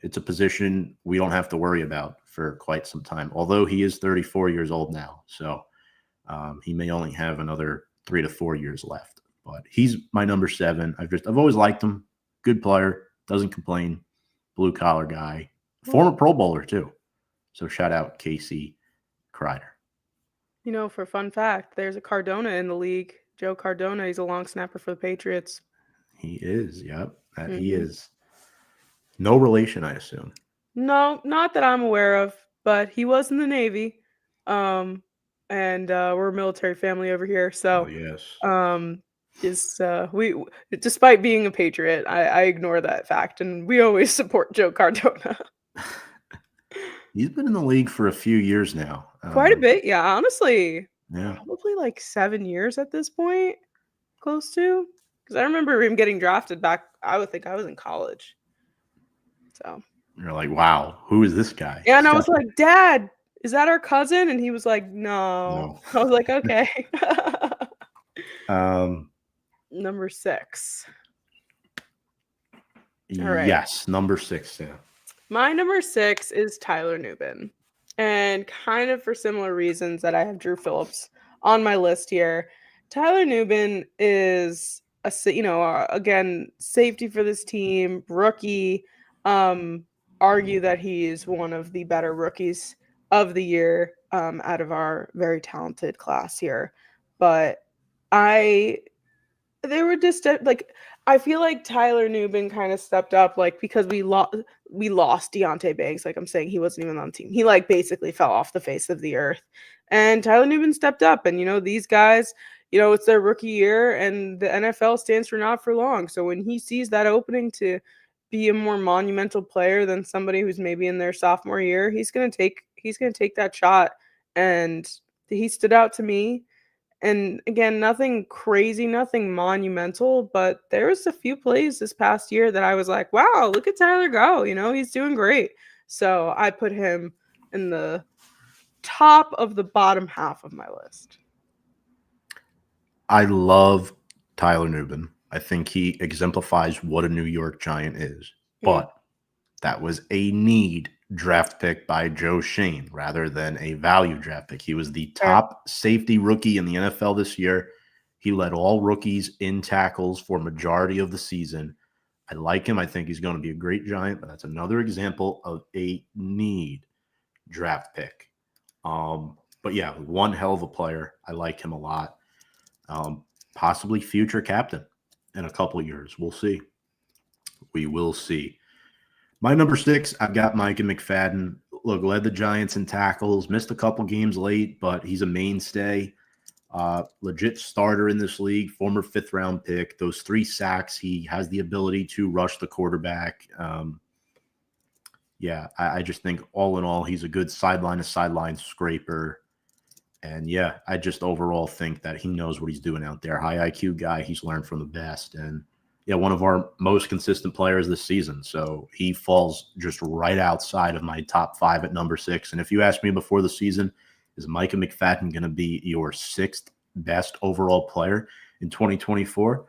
[SPEAKER 1] it's a position we don't have to worry about for quite some time, although he is 34 years old now. So he may only have another 3 to 4 years left. But he's my number 7. I've always liked him. Good player, doesn't complain, blue-collar guy, former Pro Bowler too. So shout out Casey Kreider.
[SPEAKER 2] For fun fact, there's a Cardona in the league. Joe Cardona, he's a long snapper for the Patriots.
[SPEAKER 1] He is, yep. He is. No relation, I assume.
[SPEAKER 2] No, not that I'm aware of, but he was in the Navy. And we're a military family over here. So
[SPEAKER 1] yes.
[SPEAKER 2] We, despite being a Patriot, I ignore that fact, and we always support Joe Cardona.
[SPEAKER 1] He's been in the league for a few years now.
[SPEAKER 2] Quite a bit, yeah. Honestly,
[SPEAKER 1] yeah,
[SPEAKER 2] probably like 7 years at this point, close to. Because I remember him getting drafted back. I would think I was in college. So
[SPEAKER 1] you're like, wow, who is this guy?
[SPEAKER 2] Yeah, and I was like, Dad, is that our cousin? And he was like, No. I was like, okay. Number 6.
[SPEAKER 1] All right. Yes, number 6, yeah.
[SPEAKER 2] My number 6 is Tyler Nubin. And kind of for similar reasons that I have Drew Phillips on my list here. Tyler Nubin is again, safety for this team, rookie. Argue that he's one of the better rookies of the year out of our very talented class here. But they were just I feel like Tyler Nubin kind of stepped up, because we lost Deontay Banks. Like I'm saying, he wasn't even on the team. He basically fell off the face of the earth. And Tyler Nubin stepped up. And these guys, it's their rookie year, and the NFL stands for not for long. So when he sees that opening to be a more monumental player than somebody who's maybe in their sophomore year, he's gonna take that shot. And he stood out to me. And again, nothing crazy, nothing monumental, but there was a few plays this past year that I was like, wow, look at Tyler go. He's doing great. So I put him in the top of the bottom half of my list.
[SPEAKER 1] I love Tyler Nubin. I think he exemplifies what a New York Giant is. But that was a need draft pick by Joe Shane rather than a value draft pick. He was the top safety rookie in the NFL this year. He led all rookies in tackles for majority of the season. I like him. I think he's going to be a great Giant, but that's another example of a need draft pick. But yeah, one hell of a player. I like him a lot. Possibly future captain in a couple of years. We'll see. We will see. My number 6, I've got Micah McFadden. Look, led the Giants in tackles, missed a couple games late, but he's a mainstay. Legit starter in this league, former 5th-round pick. Those 3 sacks, he has the ability to rush the quarterback. I just think all in all, he's a good sideline-to-sideline scraper. And, I just overall think that he knows what he's doing out there. High IQ guy. He's learned from the best. And, one of our most consistent players this season. So he falls just right outside of my top 5 at number 6. And if you asked me before the season, is Micah McFadden going to be your 6th best overall player in 2024?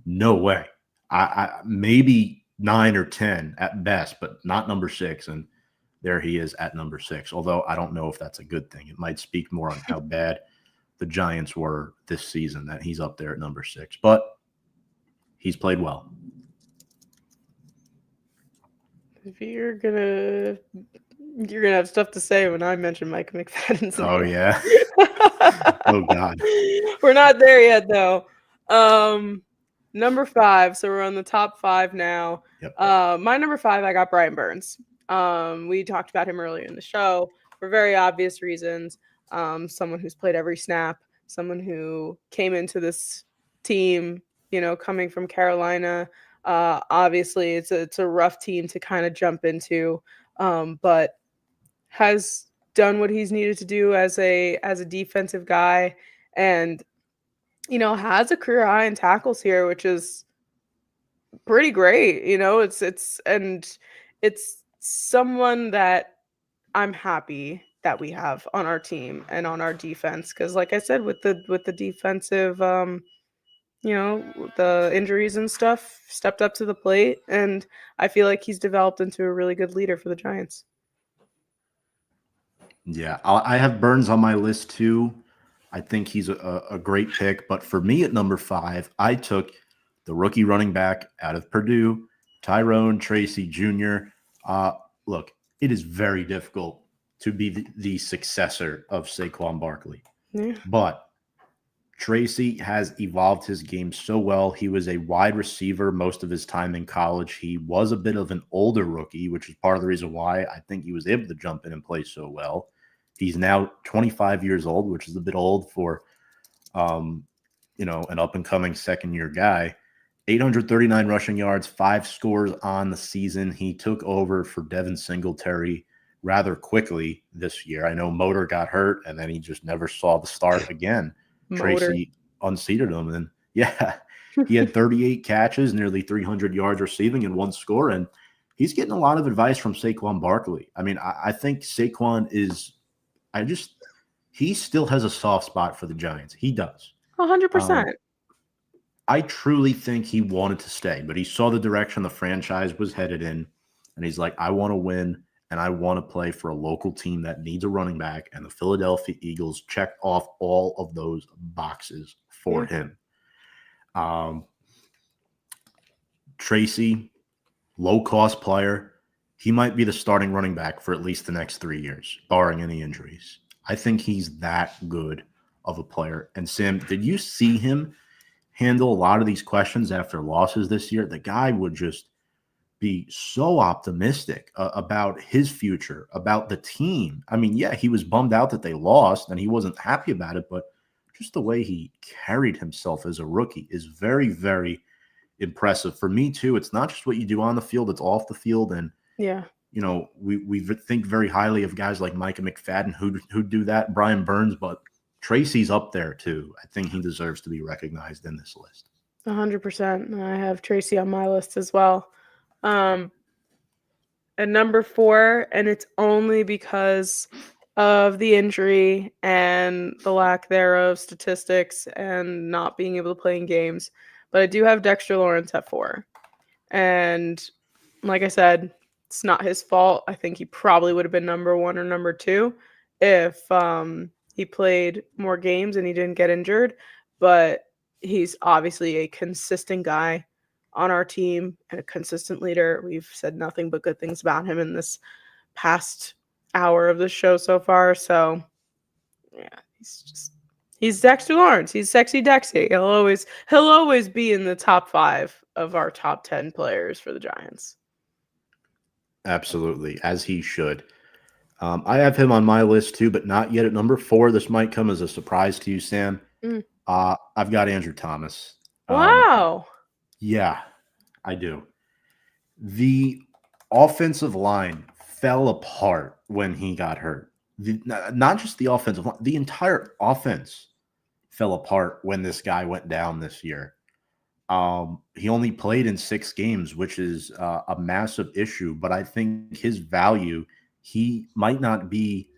[SPEAKER 1] No way. I maybe 9 or 10 at best, but not number 6. And there he is at number 6. Although I don't know if that's a good thing. It might speak more on how bad the Giants were this season that he's up there at number 6. But he's played well.
[SPEAKER 2] You're gonna have stuff to say when I mention Mike McFadden's name.
[SPEAKER 1] Oh yeah. Oh God.
[SPEAKER 2] We're not there yet though. Number 5. So we're on the top 5 now.
[SPEAKER 1] Yep.
[SPEAKER 2] My number 5, I got Brian Burns. We talked about him earlier in the show for very obvious reasons. Someone who's played every snap, someone who came into this team, coming from Carolina. Obviously it's a rough team to kind of jump into, but has done what he's needed to do as a defensive guy, and has a career high in tackles here, which is pretty great. It's someone that I'm happy that we have on our team and on our defense, because like I said, with the defensive the injuries and stuff, stepped up to the plate, and I feel like he's developed into a really good leader for the Giants.
[SPEAKER 1] Yeah, I have Burns on my list too. I think he's a great pick. But for me at number 5, I took the rookie running back out of Purdue, Tyrone Tracy Jr. Look, it is very difficult to be the successor of Saquon Barkley.
[SPEAKER 2] Yeah.
[SPEAKER 1] But Tracy has evolved his game so well. He was a wide receiver most of his time in college. He was a bit of an older rookie, which is part of the reason why I think he was able to jump in and play so well. He's now 25 years old, which is a bit old for, an up-and-coming second-year guy. 839 rushing yards, 5 scores on the season. He took over for Devin Singletary rather quickly this year. I know Motor got hurt, and then he just never saw the start again. Tracy unseated him, and he had 38 catches, nearly 300 yards receiving, and 1 score, and he's getting a lot of advice from Saquon Barkley. I mean, I think Saquon he still has a soft spot for the Giants. He does.
[SPEAKER 2] 100%.
[SPEAKER 1] I truly think he wanted to stay, but he saw the direction the franchise was headed in, and he's like, I want to win, and I want to play for a local team that needs a running back, and the Philadelphia Eagles checked off all of those boxes for him. Tracy, low-cost player. He might be the starting running back for at least the next 3 years, barring any injuries. I think he's that good of a player. And Sam, did you see him handle a lot of these questions after losses this year? The guy would just be so optimistic about his future, about the team. I mean, yeah, he was bummed out that they lost and he wasn't happy about it, but just the way he carried himself as a rookie is very, very impressive. For me too, it's not just what you do on the field, it's off the field. And we think very highly of guys like Micah McFadden who do that, Brian Burns, but Tracy's up there too. I think he deserves to be recognized in this list.
[SPEAKER 2] 100%. I have Tracy on my list as well. At number 4, and it's only because of the injury and the lack thereof statistics and not being able to play in games, but I do have Dexter Lawrence at 4. And like I said, it's not his fault. I think he probably would have been number 1 or number 2 if he played more games and he didn't get injured. But he's obviously a consistent guy on our team and a consistent leader. We've said nothing but good things about him in this past hour of the show so far. So yeah, he's Dexter Lawrence. He's sexy Dexy. He'll always be in the top 5 of our top 10 players for the Giants.
[SPEAKER 1] Absolutely, as he should. I have him on my list too, but not yet at number 4. This might come as a surprise to you, Sam. I've got Andrew Thomas.
[SPEAKER 2] Wow.
[SPEAKER 1] Yeah, I do. The offensive line fell apart when he got hurt. Not just the offensive line, the entire offense fell apart when this guy went down this year. He only played in 6 games, which is a massive issue, but I think his value, he might not be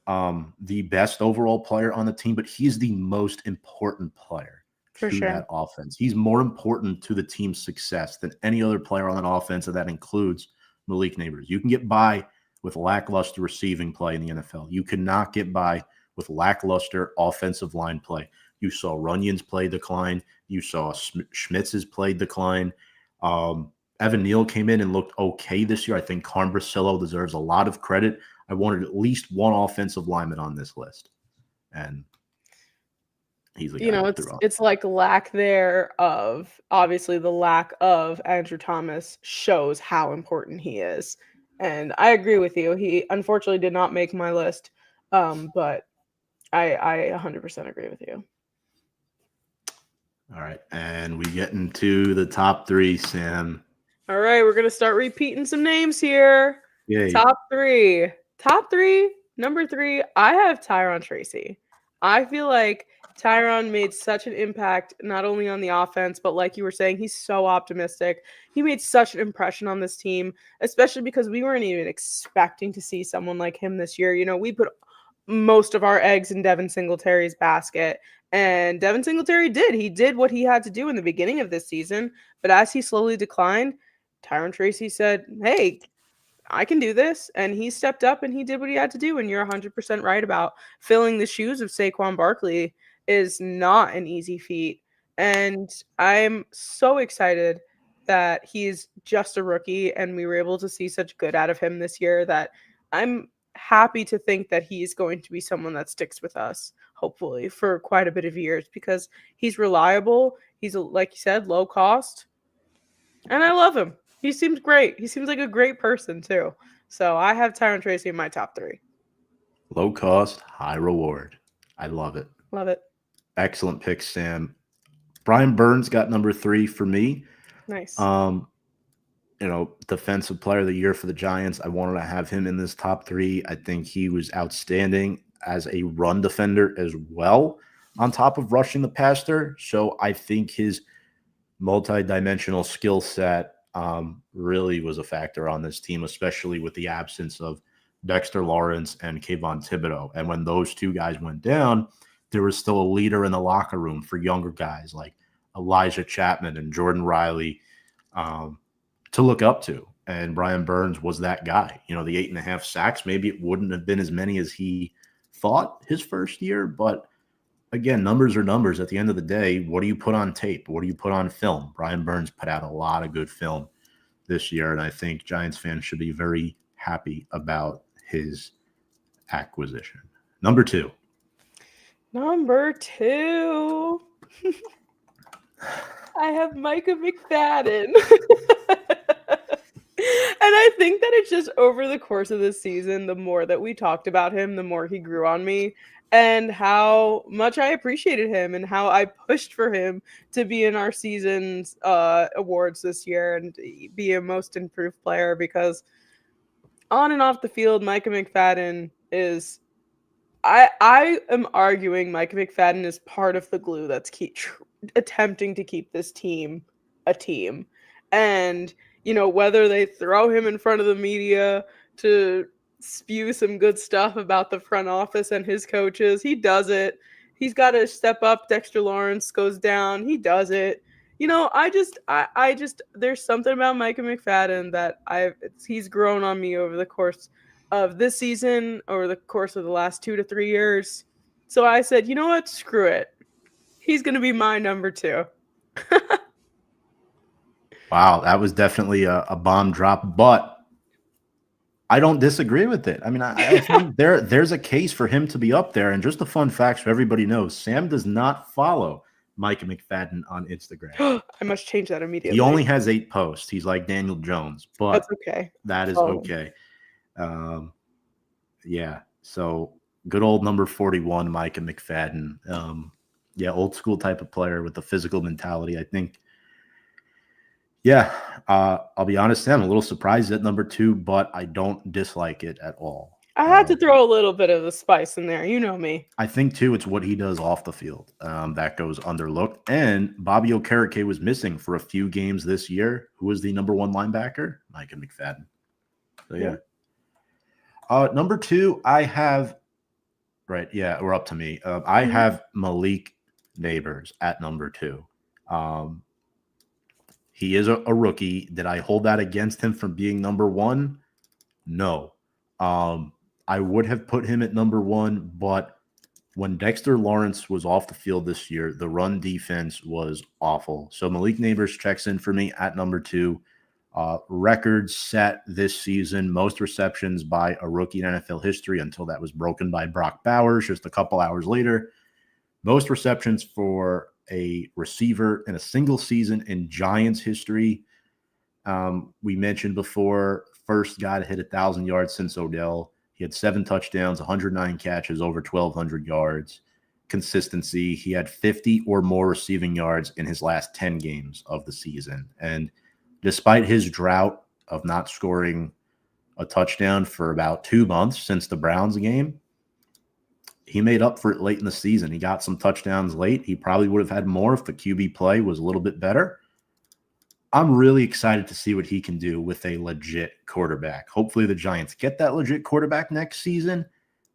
[SPEAKER 1] the best overall player on the team, but he's the most important player to that offense. He's more important to the team's success than any other player on that offense, and that includes Malik Nabers. You can get by with lackluster receiving play in the NFL. You cannot get by with lackluster offensive line play. You saw Runyon's play decline. You saw Schmitz's play decline. Evan Neal came in and looked okay this year. I think Carm Brasillo deserves a lot of credit. I wanted at least one offensive lineman on this list. And he's the guy
[SPEAKER 2] it's like lack thereof. Obviously, the lack of Andrew Thomas shows how important he is. And I agree with you. He unfortunately did not make my list, but I 100% agree with you.
[SPEAKER 1] All right, and we get into the top 3, Sam.
[SPEAKER 2] All right, we're going to start repeating some names here. Yay. Top 3. Number 3, I have Tyrone Tracy. I feel like Tyron made such an impact, not only on the offense, but like you were saying, he's so optimistic. He made such an impression on this team, especially because we weren't even expecting to see someone like him this year. We put most of our eggs in Devin Singletary's basket. And Devin Singletary did. He did what he had to do in the beginning of this season. But as he slowly declined, Tyron Tracy said, hey, I can do this. And he stepped up and he did what he had to do. And you're 100% right about filling the shoes of Saquon Barkley is not an easy feat. And I'm so excited that he's just a rookie and we were able to see such good out of him this year that I'm happy to think that he's going to be someone that sticks with us, hopefully, for quite a bit of years because he's reliable. He's, like you said, low cost. And I love him. He seems great. He seems like a great person, too. So I have Tyron Tracy in my top 3.
[SPEAKER 1] Low cost, high reward. I love it.
[SPEAKER 2] Love it.
[SPEAKER 1] Excellent pick, Sam. Brian Burns got number 3 for me.
[SPEAKER 2] Nice.
[SPEAKER 1] Defensive player of the year for the Giants. I wanted to have him in this top 3. I think he was outstanding as a run defender as well, on top of rushing the passer. So I think his multi-dimensional skill set really was a factor on this team, especially with the absence of Dexter Lawrence and Kayvon Thibodeau. And when those two guys went down, there was still a leader in the locker room for younger guys like Elijah Chapman and Jordan Riley to look up to. And Brian Burns was that guy. The 8.5 sacks, maybe it wouldn't have been as many as he thought his first year, but again, numbers are numbers. At the end of the day, what do you put on tape? What do you put on film? Brian Burns put out a lot of good film this year, and I think Giants fans should be very happy about his acquisition. Number 2.
[SPEAKER 2] I have Micah McFadden. And I think that it's just over the course of this season, the more that we talked about him, the more he grew on me. And how much I appreciated him and how I pushed for him to be in our season's awards this year and be a most improved player, because on and off the field, Micah McFadden is I am arguing Micah McFadden is part of the glue that's attempting to keep this team a team. And, whether they throw him in front of the media to spew some good stuff about the front office and his coaches, he does it. He's got to step up. Dexter Lawrence goes down. He does it. I just there's something about Micah McFadden that he's grown on me over the course of this season, over the course of the last 2 to 3 years. So I said, you know what? Screw it. He's going to be my number 2.
[SPEAKER 1] Wow, that was definitely a bomb drop, but I don't disagree with it. I mean, I think there's a case for him to be up there. And just a fun fact so everybody knows, Sam does not follow Micah McFadden on Instagram.
[SPEAKER 2] I must change that immediately.
[SPEAKER 1] He only has 8 posts. He's like Daniel Jones, but
[SPEAKER 2] that's okay.
[SPEAKER 1] That is okay. Yeah, so good old number 41, Micah McFadden. Old school type of player with the physical mentality, I think. Yeah, I'll be honest, Sam, I'm a little surprised at number 2, but I don't dislike it at all.
[SPEAKER 2] I had to throw a little bit of the spice in there. You know me.
[SPEAKER 1] I think, too, it's what he does off the field that goes underlooked. And Bobby Okereke was missing for a few games this year. Who was the number 1 linebacker? Micah McFadden. So, yeah. Number 2, I have – right, yeah, we're up to me. I have Malik Neighbors at number 2. He is a rookie. Did I hold that against him from being number 1? No. I would have put him at number 1, but when Dexter Lawrence was off the field this year, the run defense was awful. So Malik Neighbors checks in for me at number 2. Records set this season, most receptions by a rookie in NFL history until that was broken by Brock Bowers just a couple hours later. Most receptions for a receiver in a single season in Giants history. We mentioned before, first guy to hit 1,000 yards since Odell. He had 7 touchdowns, 109 catches, over 1,200 yards. Consistency. He had 50 or more receiving yards in his last 10 games of the season. And despite his drought of not scoring a touchdown for about 2 months since the Browns game, he made up for it late in the season. He got some touchdowns late. He probably would have had more if the QB play was a little bit better. I'm really excited to see what he can do with a legit quarterback. Hopefully the Giants get that legit quarterback next season.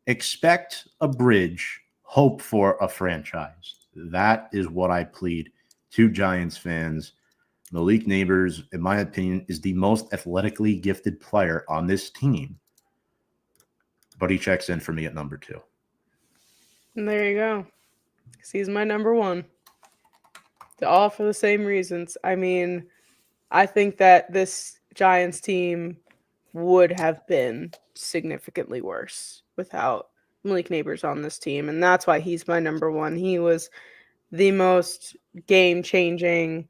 [SPEAKER 1] Expect a bridge, hope for a franchise. That is what I plead to Giants fans. Malik Neighbors, in my opinion, is the most athletically gifted player on this team. But he checks in for me at number 2.
[SPEAKER 2] And there you go. He's my number 1. All for the same reasons. I mean, I think that this Giants team would have been significantly worse without Malik Neighbors on this team. And that's why he's my number 1. He was the most game-changing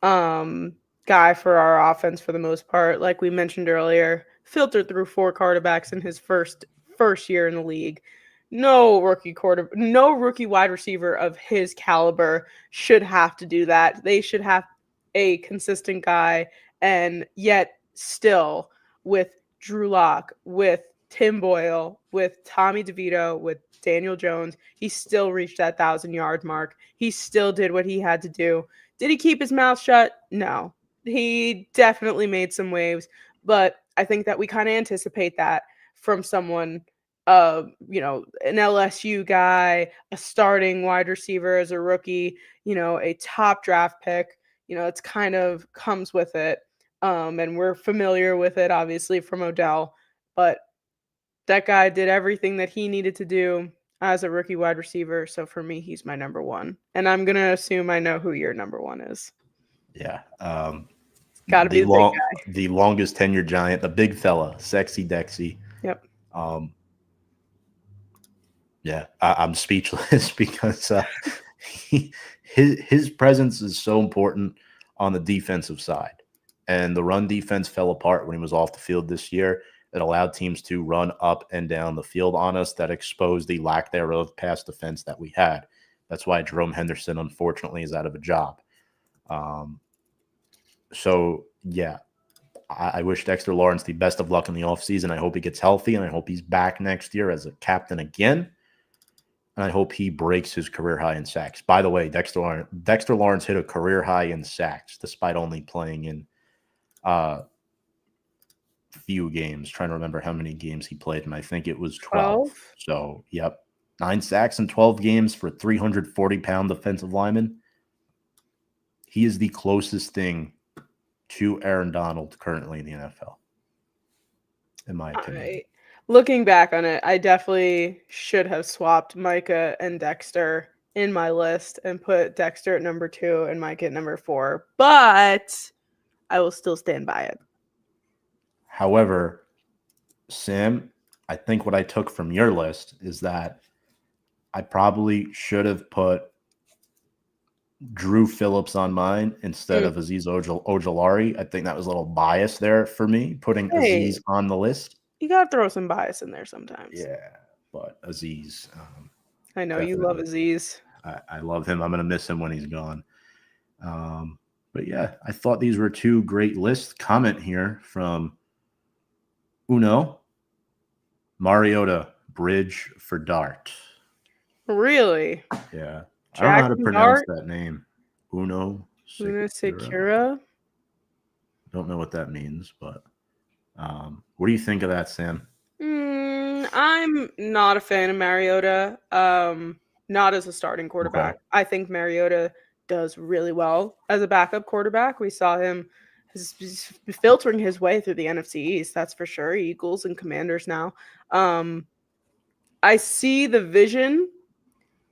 [SPEAKER 2] guy for our offense for the most part. Like we mentioned earlier, filtered through 4 quarterbacks in his first year in the league. No rookie wide receiver of his caliber should have to do that. They should have a consistent guy, and yet still with Drew Lock, with Tim Boyle, with Tommy DeVito, with Daniel Jones, he still reached that 1,000-yard mark. He still did what he had to do. Did he keep his mouth shut? No. He definitely made some waves, but I think that we kind of anticipate that from someone, an LSU guy, a starting wide receiver as a rookie, a top draft pick. It's kind of comes with it. And we're familiar with it, obviously, from Odell. But that guy did everything that he needed to do as a rookie wide receiver. So for me, he's my number 1. And I'm going to assume I know who your number 1 is.
[SPEAKER 1] Yeah.
[SPEAKER 2] Got to be the big guy.
[SPEAKER 1] The longest tenured Giant, the big fella, Sexy Dexy.
[SPEAKER 2] Yep.
[SPEAKER 1] Yeah, I'm speechless because his presence is so important on the defensive side. And the run defense fell apart when he was off the field this year. It allowed teams to run up and down the field on us. That exposed the lack thereof pass defense that we had. That's why Jerome Henderson, unfortunately, is out of a job. So, yeah, I wish Dexter Lawrence the best of luck in the offseason. I hope he gets healthy, and I hope he's back next year as a captain again. And I hope he breaks his career high in sacks. By the way, Dexter Lawrence hit a career high in sacks despite only playing in few games. Trying to remember how many games he played, and I think it was 12. So, yep. 9 sacks in 12 games for a 340-pound defensive lineman. He is the closest thing to Aaron Donald currently in the NFL, in my opinion.
[SPEAKER 2] Looking back on it, I definitely should have swapped Micah and Dexter in my list and put Dexter at number 2 and Micah at number 4. But I will still stand by it.
[SPEAKER 1] However, Sam, I think what I took from your list is that I probably should have put Drew Phillips on mine instead of Azeez Ojulari. I think that was a little bias there for me, putting Azeez on the list.
[SPEAKER 2] You got to throw some bias in there sometimes.
[SPEAKER 1] Yeah, but Azeez.
[SPEAKER 2] I know you love Azeez.
[SPEAKER 1] I love him. I'm going to miss him when he's gone. But yeah, I thought these were 2 great lists. Comment here from Uno. Mariota, bridge for Dart.
[SPEAKER 2] Really?
[SPEAKER 1] Yeah. I don't know how to pronounce that name. Uno
[SPEAKER 2] Secura.
[SPEAKER 1] Don't know what that means, but what do you think of that, Sam?
[SPEAKER 2] I'm not a fan of Mariota. Not as a starting quarterback. Okay. I think Mariota does really well as a backup quarterback. We saw him filtering his way through the NFC East, that's for sure. Eagles and Commanders now. I see the vision.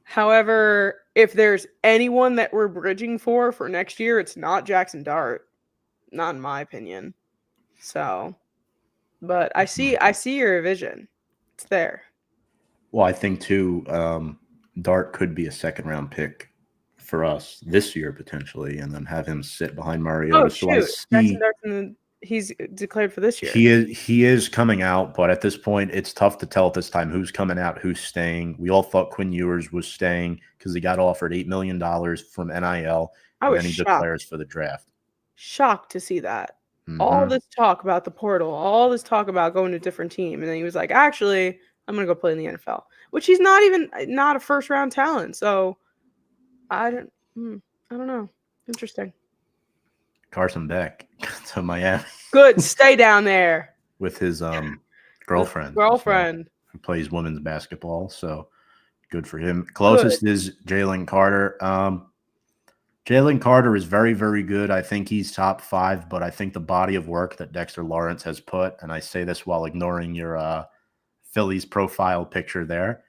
[SPEAKER 2] However, if there's anyone that we're bridging for next year, it's not Jackson Dart. Not in my opinion. So, but I see your vision. It's there.
[SPEAKER 1] Well, I think too, Dart could be a 2nd-round pick for us this year potentially, and then have him sit behind Mariota.
[SPEAKER 2] Oh, shoot. Jackson Dart's he's declared for this year.
[SPEAKER 1] He is coming out, but at this point, it's tough to tell at this time who's coming out, who's staying. We all thought Quinn Ewers was staying because he got offered $8 million from NIL, and then he declares for the draft.
[SPEAKER 2] Shocked to see that. Mm-hmm. All this talk about the portal, all this talk about going to a different team, and then he was like, actually, I'm going to go play in the NFL, which he's not a first round talent. So I don't know. Interesting.
[SPEAKER 1] Carson Beck to Miami.
[SPEAKER 2] Good. Stay down there.
[SPEAKER 1] With his girlfriend.
[SPEAKER 2] Girlfriend.
[SPEAKER 1] So, who plays women's basketball. So good for him. Closest is Jalen Carter. Jalen Carter is very, very good. I think he's top 5, but I think the body of work that Dexter Lawrence has put, and I say this while ignoring your Phillies profile picture there.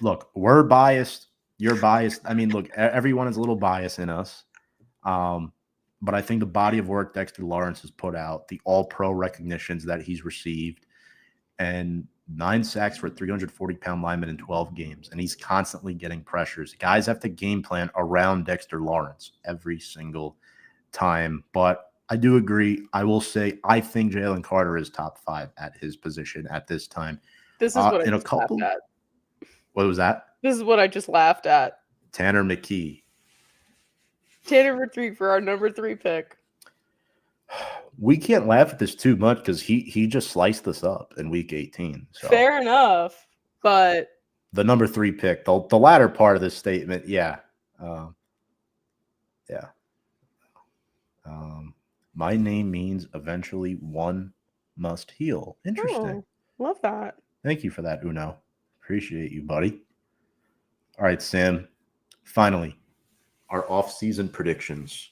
[SPEAKER 1] Look, we're biased. You're biased. I mean, look, everyone is a little biased in us. But I think the body of work Dexter Lawrence has put out, the all-pro recognitions that he's received, and 9 sacks for a 340-pound lineman in 12 games, and he's constantly getting pressures. Guys have to game plan around Dexter Lawrence every single time. But I do agree. I will say I think Jalen Carter is top 5 at his position at this time.
[SPEAKER 2] This is what I just laughed at.
[SPEAKER 1] What was that?
[SPEAKER 2] This is what I just laughed at.
[SPEAKER 1] Tanner McKee.
[SPEAKER 2] Tanner for 3 for our number 3 pick.
[SPEAKER 1] We can't laugh at this too much because he just sliced us up in week 18. So.
[SPEAKER 2] Fair enough, but
[SPEAKER 1] the number 3 pick, the latter part of this statement, yeah. My name means eventually one must heal. Interesting.
[SPEAKER 2] Oh, love that.
[SPEAKER 1] Thank you for that, Uno. Appreciate you, buddy. All right, Sam. Finally, our off-season predictions.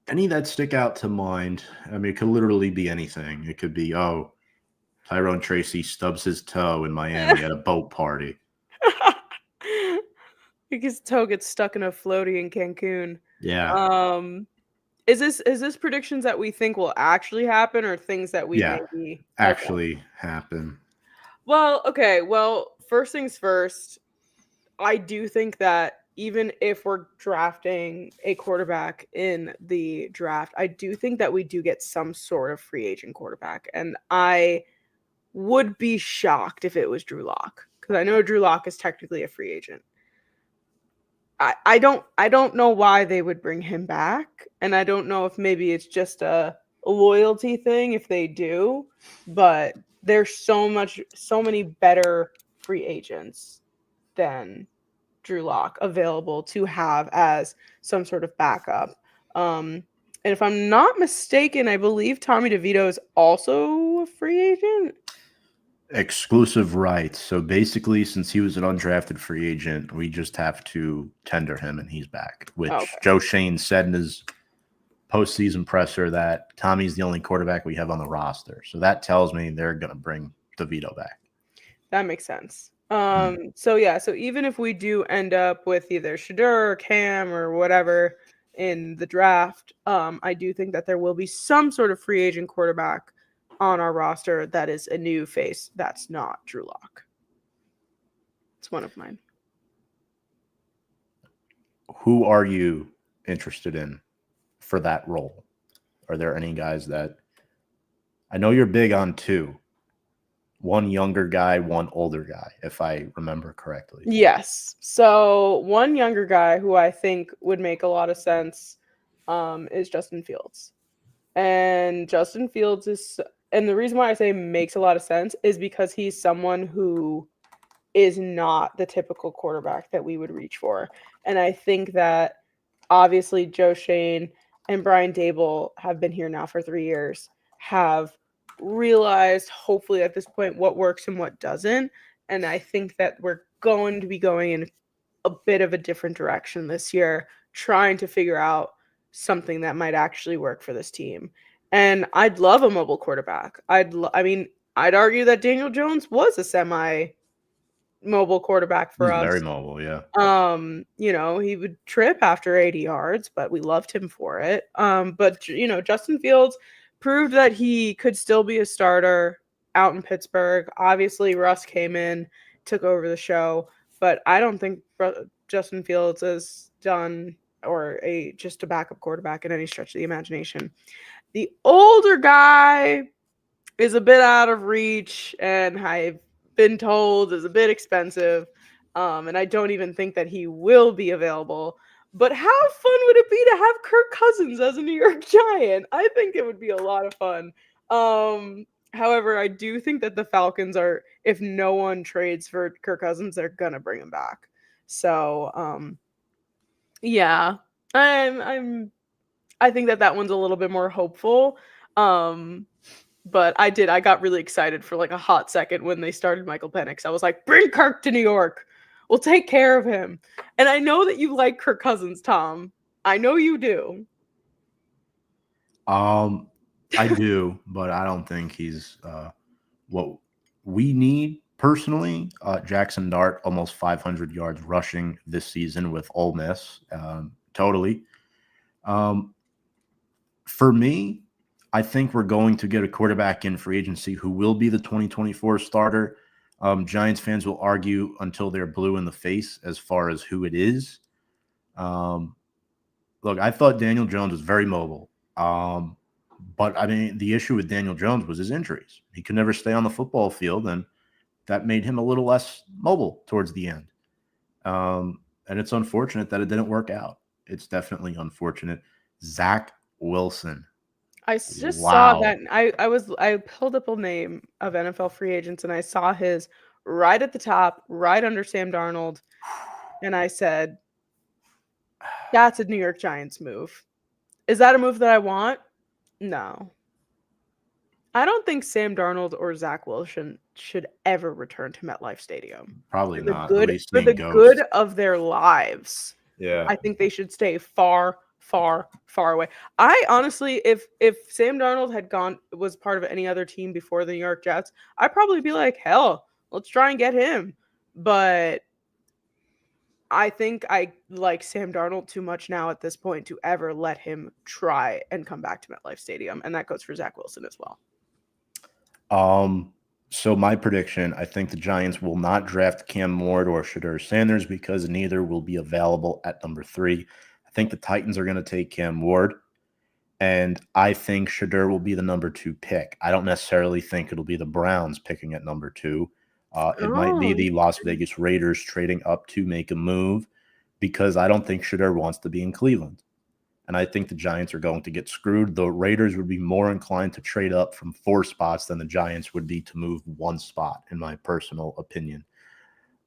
[SPEAKER 1] Any that stick out to mind? I mean, it could literally be anything. It could be, Tyrone Tracy stubs his toe in Miami at a boat party.
[SPEAKER 2] Because his toe gets stuck in a floaty in Cancun.
[SPEAKER 1] Yeah.
[SPEAKER 2] Is this predictions that we think will actually happen or things that we maybe
[SPEAKER 1] actually happen?
[SPEAKER 2] Well, okay. Well, first things first, I do think that even if we're drafting a quarterback in the draft, I do think that we do get some sort of free agent quarterback. And I would be shocked if it was Drew Lock, because I know Drew Lock is technically a free agent. I don't know why they would bring him back. And I don't know if maybe it's just a loyalty thing if they do, but there's so many better free agents than Drew Lock available to have as some sort of backup. And if I'm not mistaken, I believe Tommy DeVito is also a free agent.
[SPEAKER 1] Exclusive rights. So basically, since he was an undrafted free agent, we just have to tender him and he's back, which Joe Shane said in his postseason presser that Tommy's the only quarterback we have on the roster. So that tells me they're going to bring DeVito back.
[SPEAKER 2] That makes sense. So even if we do end up with either Shadur or Cam or whatever in the draft, I do think that there will be some sort of free agent quarterback on our roster that is a new face that's not Drew Lock. It's one of mine.
[SPEAKER 1] Who are you interested in for that role? Are there any guys that I know you're big on 2? One younger guy, one older guy, if I remember correctly.
[SPEAKER 2] Yes. So one younger guy who I think would make a lot of sense is Justin Fields. And Justin Fields and the reason why I say makes a lot of sense is because he's someone who is not the typical quarterback that we would reach for. And I think that obviously Joe Shane and Brian Daboll have been here now for 3 years, have realized hopefully at this point what works and what doesn't. And I think that we're going to be going in a bit of a different direction this year, trying to figure out something that might actually work for this team. And I'd love a mobile quarterback. I'd argue that Daniel Jones was a semi-mobile quarterback for us.
[SPEAKER 1] Very mobile, yeah.
[SPEAKER 2] He would trip after 80 yards, but we loved him for it. But Justin Fields proved that he could still be a starter out in Pittsburgh. Obviously, Russ came in, took over the show, but I don't think Justin Fields is done or just a backup quarterback in any stretch of the imagination. The older guy is a bit out of reach, and I've been told is a bit expensive, and I don't even think that he will be available. But how fun would it be to have Kirk Cousins as a New York Giant? I think it would be a lot of fun. However, I do think that the Falcons are, if no one trades for Kirk Cousins, they're gonna bring him back. So, yeah, I think that one's a little bit more hopeful. But I got really excited for like a hot second when they started Michael Penix. I was like, bring Kirk to New York. We'll take care of him. And I know that you like Kirk Cousins, Tom. I know you do.
[SPEAKER 1] I do, but I don't think he's what we need personally. Jackson Dart almost 500 yards rushing this season with Ole Miss. Totally. For me, I think we're going to get a quarterback in free agency who will be the 2024 starter. Giants fans will argue until they're blue in the face as far as who it is. Look, I thought Daniel Jones was very mobile. But, I mean, the issue with Daniel Jones was his injuries. He could never stay on the football field, and that made him a little less mobile towards the end. And it's unfortunate that it didn't work out. It's definitely unfortunate. Zach Wilson.
[SPEAKER 2] I just saw that. I pulled up a name of NFL free agents, and I saw his right at the top, right under Sam Darnold. And I said, that's a New York Giants move. Is that a move that I want? No. I don't think Sam Darnold or Zach Wilson should ever return to MetLife Stadium.
[SPEAKER 1] Probably not.
[SPEAKER 2] For the good of their lives.
[SPEAKER 1] Yeah.
[SPEAKER 2] I think they should stay far, far, far away. I honestly, if Sam Darnold was part of any other team before the New York Jets, I'd probably be like, hell, let's try and get him. But I think I like Sam Darnold too much now at this point to ever let him try and come back to MetLife Stadium. And that goes for Zach Wilson as well.
[SPEAKER 1] So my prediction, I think the Giants will not draft Cam Ward or Shedeur Sanders because neither will be available at number 3. I think the Titans are going to take Cam Ward, and I think Shedeur will be the number 2 pick. I don't necessarily think it'll be the Browns picking at number 2. It might be the Las Vegas Raiders trading up to make a move because I don't think Shedeur wants to be in Cleveland. And I think the Giants are going to get screwed. The Raiders would be more inclined to trade up from 4 spots than the Giants would be to move 1 spot, in my personal opinion,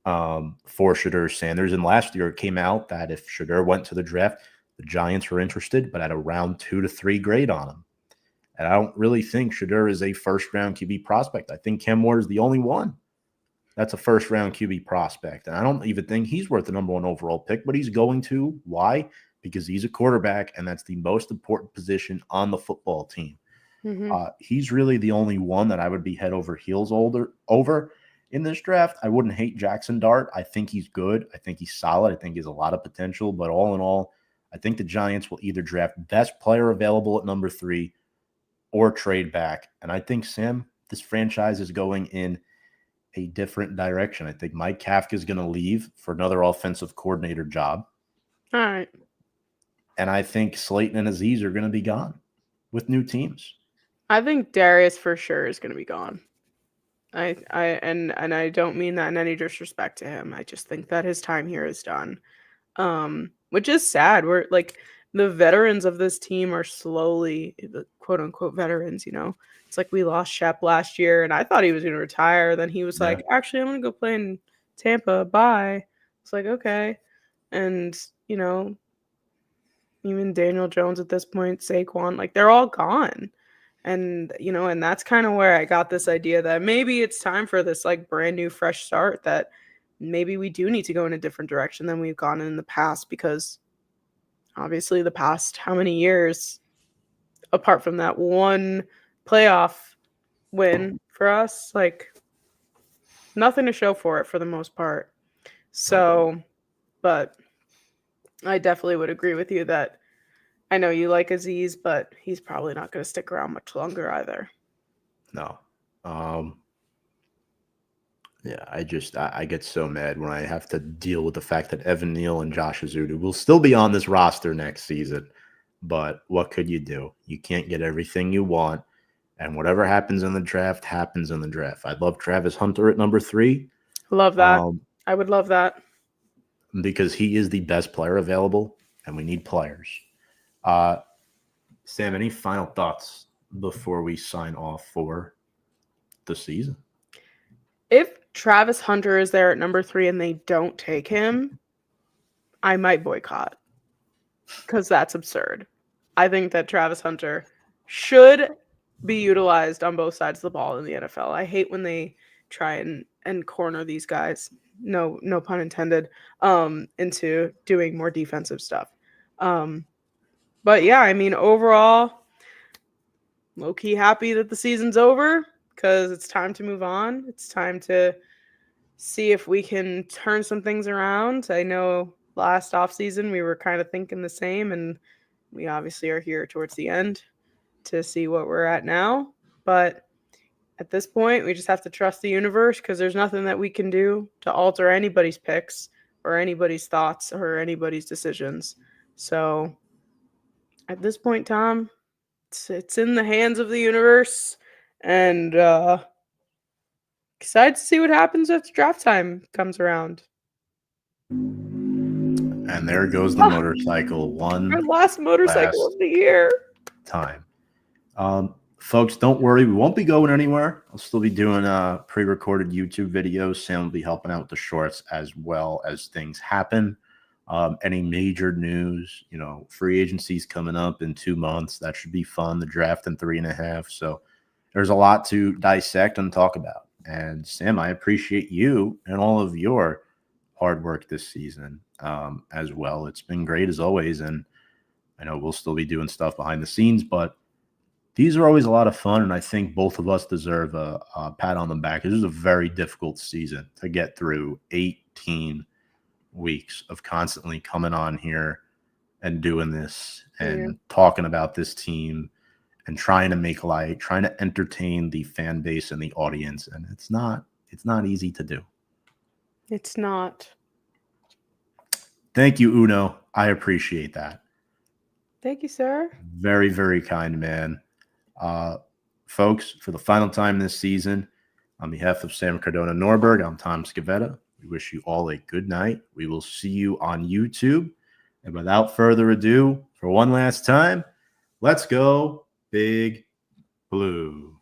[SPEAKER 1] for Shedeur Sanders. And last year it came out that if Shedeur went to the draft, the Giants were interested, but at a round 2 to 3 grade on him. And I don't really think Shedeur is a first-round QB prospect. I think Cam Ward is the only one that's a first-round QB prospect. And I don't even think he's worth the number 1 overall pick, but he's going to. Why? Because he's a quarterback, and that's the most important position on the football team.
[SPEAKER 2] Mm-hmm.
[SPEAKER 1] He's really the only one that I would be head over heels over in this draft. I wouldn't hate Jackson Dart. I think he's good. I think he's solid. I think he has a lot of potential. But all in all, I think the Giants will either draft best player available at number 3 or trade back. And I think, Sam, this franchise is going in a different direction. I think Mike Kafka is going to leave for another offensive coordinator job.
[SPEAKER 2] All right.
[SPEAKER 1] And I think Slayton and Aziz are going to be gone with new teams.
[SPEAKER 2] I think Darius for sure is going to be gone. I don't mean that in any disrespect to him. I just think that his time here is done. Which is sad. We're like the veterans of this team are slowly the quote unquote veterans, you know. It's like we lost Shep last year and I thought he was going to retire. Then he was like, actually, I'm going to go play in Tampa. Bye. It's like, okay. And, you know, even Daniel Jones at this point, Saquon, like they're all gone. And, you know, and that's kind of where I got this idea that maybe it's time for this like brand new fresh start, that maybe we do need to go in a different direction than we've gone in the past, because obviously the past how many years, apart from that one playoff win for us, like nothing to show for it for the most part. So, but I definitely would agree with you that I know you like Aziz, but he's probably not going to stick around much longer either.
[SPEAKER 1] No. Yeah, I get so mad when I have to deal with the fact that Evan Neal and Josh Azudu will still be on this roster next season. But what could you do? You can't get everything you want. And whatever happens in the draft happens in the draft. I love Travis Hunter at number 3.
[SPEAKER 2] Love that. I would love that.
[SPEAKER 1] Because he is the best player available, and we need players. Sam, any final thoughts before we sign off for the season.
[SPEAKER 2] If Travis Hunter is there at number 3 and they don't take him, I might boycott because that's absurd. I think that Travis Hunter should be utilized on both sides of the ball in the NFL. I hate when they try and corner these guys, no pun intended, into doing more defensive stuff. But yeah, I mean, overall, low-key happy that the season's over because it's time to move on. It's time to see if we can turn some things around. I know last offseason we were kind of thinking the same, and we obviously are here towards the end to see what we're at now. But at this point, we just have to trust the universe because there's nothing that we can do to alter anybody's picks or anybody's thoughts or anybody's decisions. So at this point, Tom, it's in the hands of the universe, and excited to see what happens after draft time comes around.
[SPEAKER 1] And there goes the motorcycle.
[SPEAKER 2] Our last motorcycle of the year.
[SPEAKER 1] Time. Folks, don't worry. We won't be going anywhere. I'll still be doing pre-recorded YouTube videos. Sam will be helping out with the shorts as well as things happen. Any major news, free agency's coming up in 2 months. That should be fun. The draft in 3.5. So there's a lot to dissect and talk about. And Sam, I appreciate you and all of your hard work this season as well. It's been great as always. And I know we'll still be doing stuff behind the scenes, but these are always a lot of fun. And I think both of us deserve a pat on the back. This is a very difficult season to get through 18 weeks of constantly coming on here and doing this and talking about this team and trying to make light, trying to entertain the fan base and the audience. And it's not easy to do.
[SPEAKER 2] It's not.
[SPEAKER 1] Thank you, Uno. I appreciate that.
[SPEAKER 2] Thank you, sir.
[SPEAKER 1] Very, very kind man. Folks, for the final time this season, on behalf of Sam Cardona Norberg, I'm Tom Scavetta. We wish you all a good night. We will see you on YouTube. And without further ado, for one last time, let's go Big Blue.